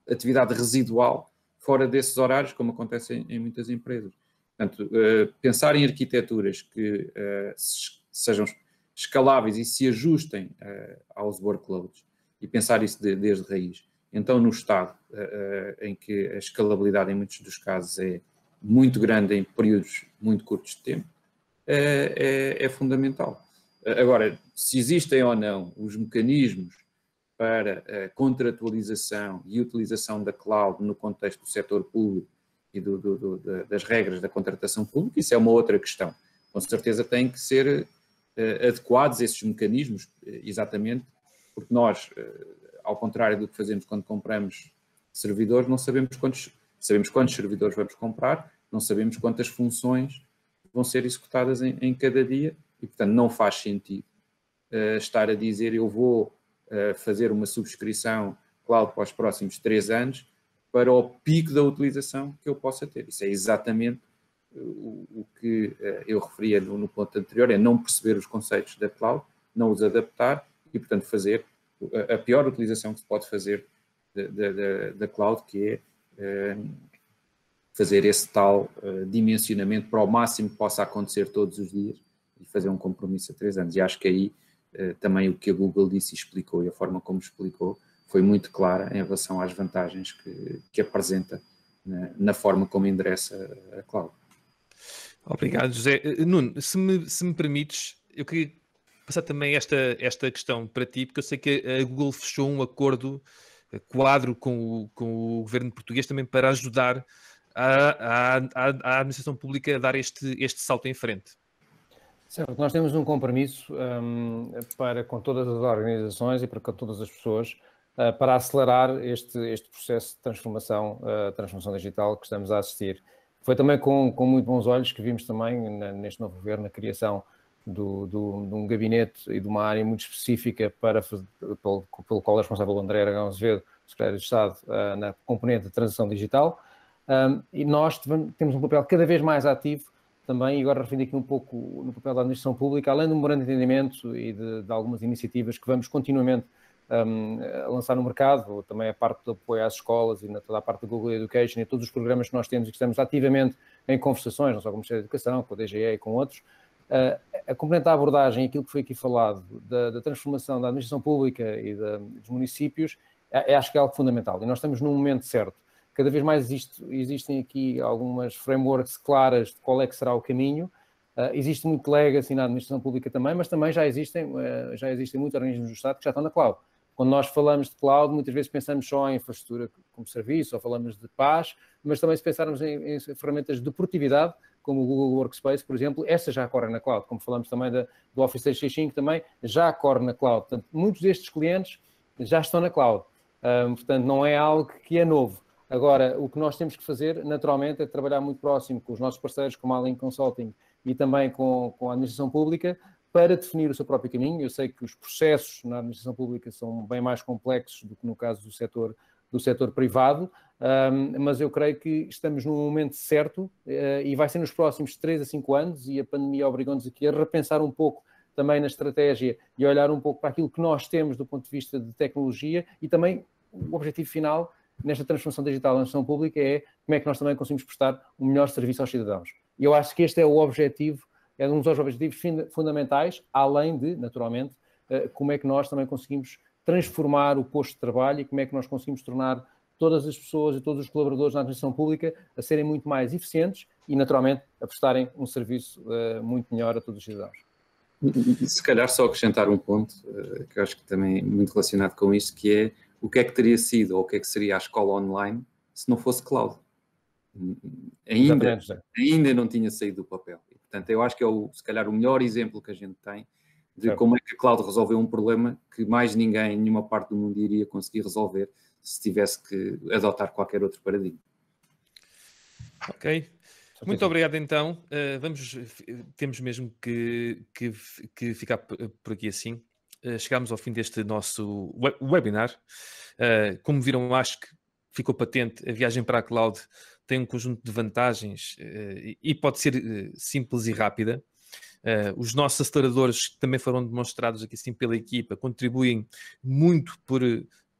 atividade residual fora desses horários, como acontece em muitas empresas. Portanto, pensar em arquiteturas que sejam escaláveis e se ajustem aos workloads e pensar isso desde raiz. Então, no estado em que a escalabilidade em muitos dos casos é muito grande em períodos muito curtos de tempo, é fundamental. Agora, se existem ou não os mecanismos para a contratualização e utilização da cloud no contexto do setor público e das regras da contratação pública, isso é uma outra questão. Com certeza têm que ser adequados esses mecanismos, exatamente, porque nós, ao contrário do que fazemos quando compramos servidores, não sabemos quantos servidores vamos comprar, não sabemos quantas funções vão ser executadas em cada dia e, portanto, não faz sentido estar a dizer eu vou fazer uma subscrição cloud para os próximos 3 anos para o pico da utilização que eu possa ter. Isso é exatamente o que eu referia no ponto anterior, é não perceber os conceitos da cloud, não os adaptar e, portanto, fazer a pior utilização que se pode fazer da cloud, que é fazer esse tal dimensionamento para o máximo que possa acontecer todos os dias e fazer um compromisso a 3 anos. E acho que aí também o que a Google disse e explicou, e a forma como explicou, foi muito clara em relação às vantagens que apresenta na forma como endereça a cloud. Obrigado, José. Nuno, se me permites, eu queria passar também esta questão para ti, porque eu sei que a Google fechou um acordo quadro com o governo português também para ajudar a administração pública a dar este salto em frente. Certo, nós temos um compromisso para com todas as organizações e para com todas as pessoas para acelerar este processo de transformação digital que estamos a assistir. Foi também com muito bons olhos que vimos também neste novo governo a criação de um gabinete e de uma área muito específica pelo qual é responsável o André Aragão Azevedo, secretário de Estado, na componente de transição digital. E nós temos um papel cada vez mais ativo também, e agora referindo aqui um pouco no papel da administração pública, além de um grande entendimento e de algumas iniciativas que vamos continuamente a lançar no mercado, também a parte do apoio às escolas e toda a parte da Google Education e todos os programas que nós temos e que estamos ativamente em conversações, não só com o Ministério da Educação, com a DGE e com outros, a complementar a abordagem, aquilo que foi aqui falado, da transformação da administração pública e dos municípios, acho que é algo fundamental. E nós estamos num momento certo. Cada vez mais existem aqui algumas frameworks claras de qual é que será o caminho. Existe muito legacy na administração pública também, mas também já existem muitos organismos do Estado que já estão na cloud. Quando nós falamos de cloud, muitas vezes pensamos só em infraestrutura como serviço, ou falamos de PaaS, mas também se pensarmos em ferramentas de produtividade, como o Google Workspace, por exemplo, essa já corre na cloud. Como falamos também do Office 365, também já corre na cloud. Portanto, muitos destes clientes já estão na cloud. Portanto, não é algo que é novo. Agora, o que nós temos que fazer, naturalmente, é trabalhar muito próximo com os nossos parceiros, como a Link Consulting e também com a administração pública, para definir o seu próprio caminho. Eu sei que os processos na administração pública são bem mais complexos do que no caso do setor privado, mas eu creio que estamos num momento certo e vai ser nos próximos 3 a 5 anos, e a pandemia obrigou-nos aqui a repensar um pouco também na estratégia e a olhar um pouco para aquilo que nós temos do ponto de vista de tecnologia, e também o objetivo final nesta transformação digital da administração pública é como é que nós também conseguimos prestar um melhor serviço aos cidadãos. E eu acho que este é o objetivo, é um dos objetivos fundamentais, além de, naturalmente, como é que nós também conseguimos transformar o posto de trabalho e como é que nós conseguimos tornar todas as pessoas e todos os colaboradores na administração pública a serem muito mais eficientes e, naturalmente, a prestarem um serviço muito melhor a todos os cidadãos. Se calhar só acrescentar um ponto, que eu acho que também é muito relacionado com isto, que é o que é que teria sido ou o que é que seria a escola online se não fosse cloud. Ainda não tinha saído do papel. E, portanto, eu acho que é se calhar o melhor exemplo que a gente tem de como é que a cloud resolveu um problema que mais ninguém em nenhuma parte do mundo iria conseguir resolver se tivesse que adotar qualquer outro paradigma. Ok. Muito obrigado, então. Temos mesmo que ficar por aqui assim. Chegámos ao fim deste nosso webinar. Como viram, acho que ficou patente, a viagem para a cloud tem um conjunto de vantagens e pode ser simples e rápida. Os nossos aceleradores, que também foram demonstrados aqui assim pela equipa, contribuem muito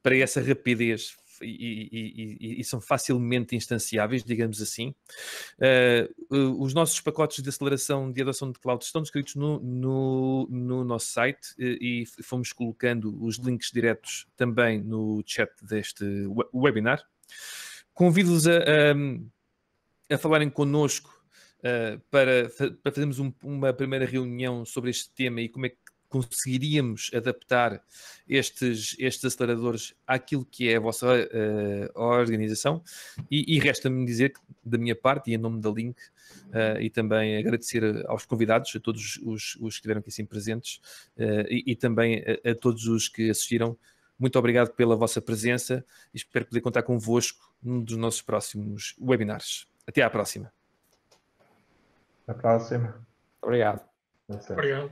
para essa rapidez e são facilmente instanciáveis, digamos assim. Os nossos pacotes de aceleração de adoção de cloud estão descritos no nosso site e fomos colocando os links diretos também no chat deste webinar. Convido-vos a falarem connosco para fazermos uma primeira reunião sobre este tema e como é que conseguiríamos adaptar estes aceleradores àquilo que é a vossa organização. E resta-me dizer, da minha parte e em nome da Link, e também agradecer aos convidados, a todos os que estiveram aqui assim presentes, e também a todos os que assistiram. Muito obrigado pela vossa presença e espero poder contar convosco num dos nossos próximos webinars. Até à próxima. Até a próxima. Obrigado. Obrigado.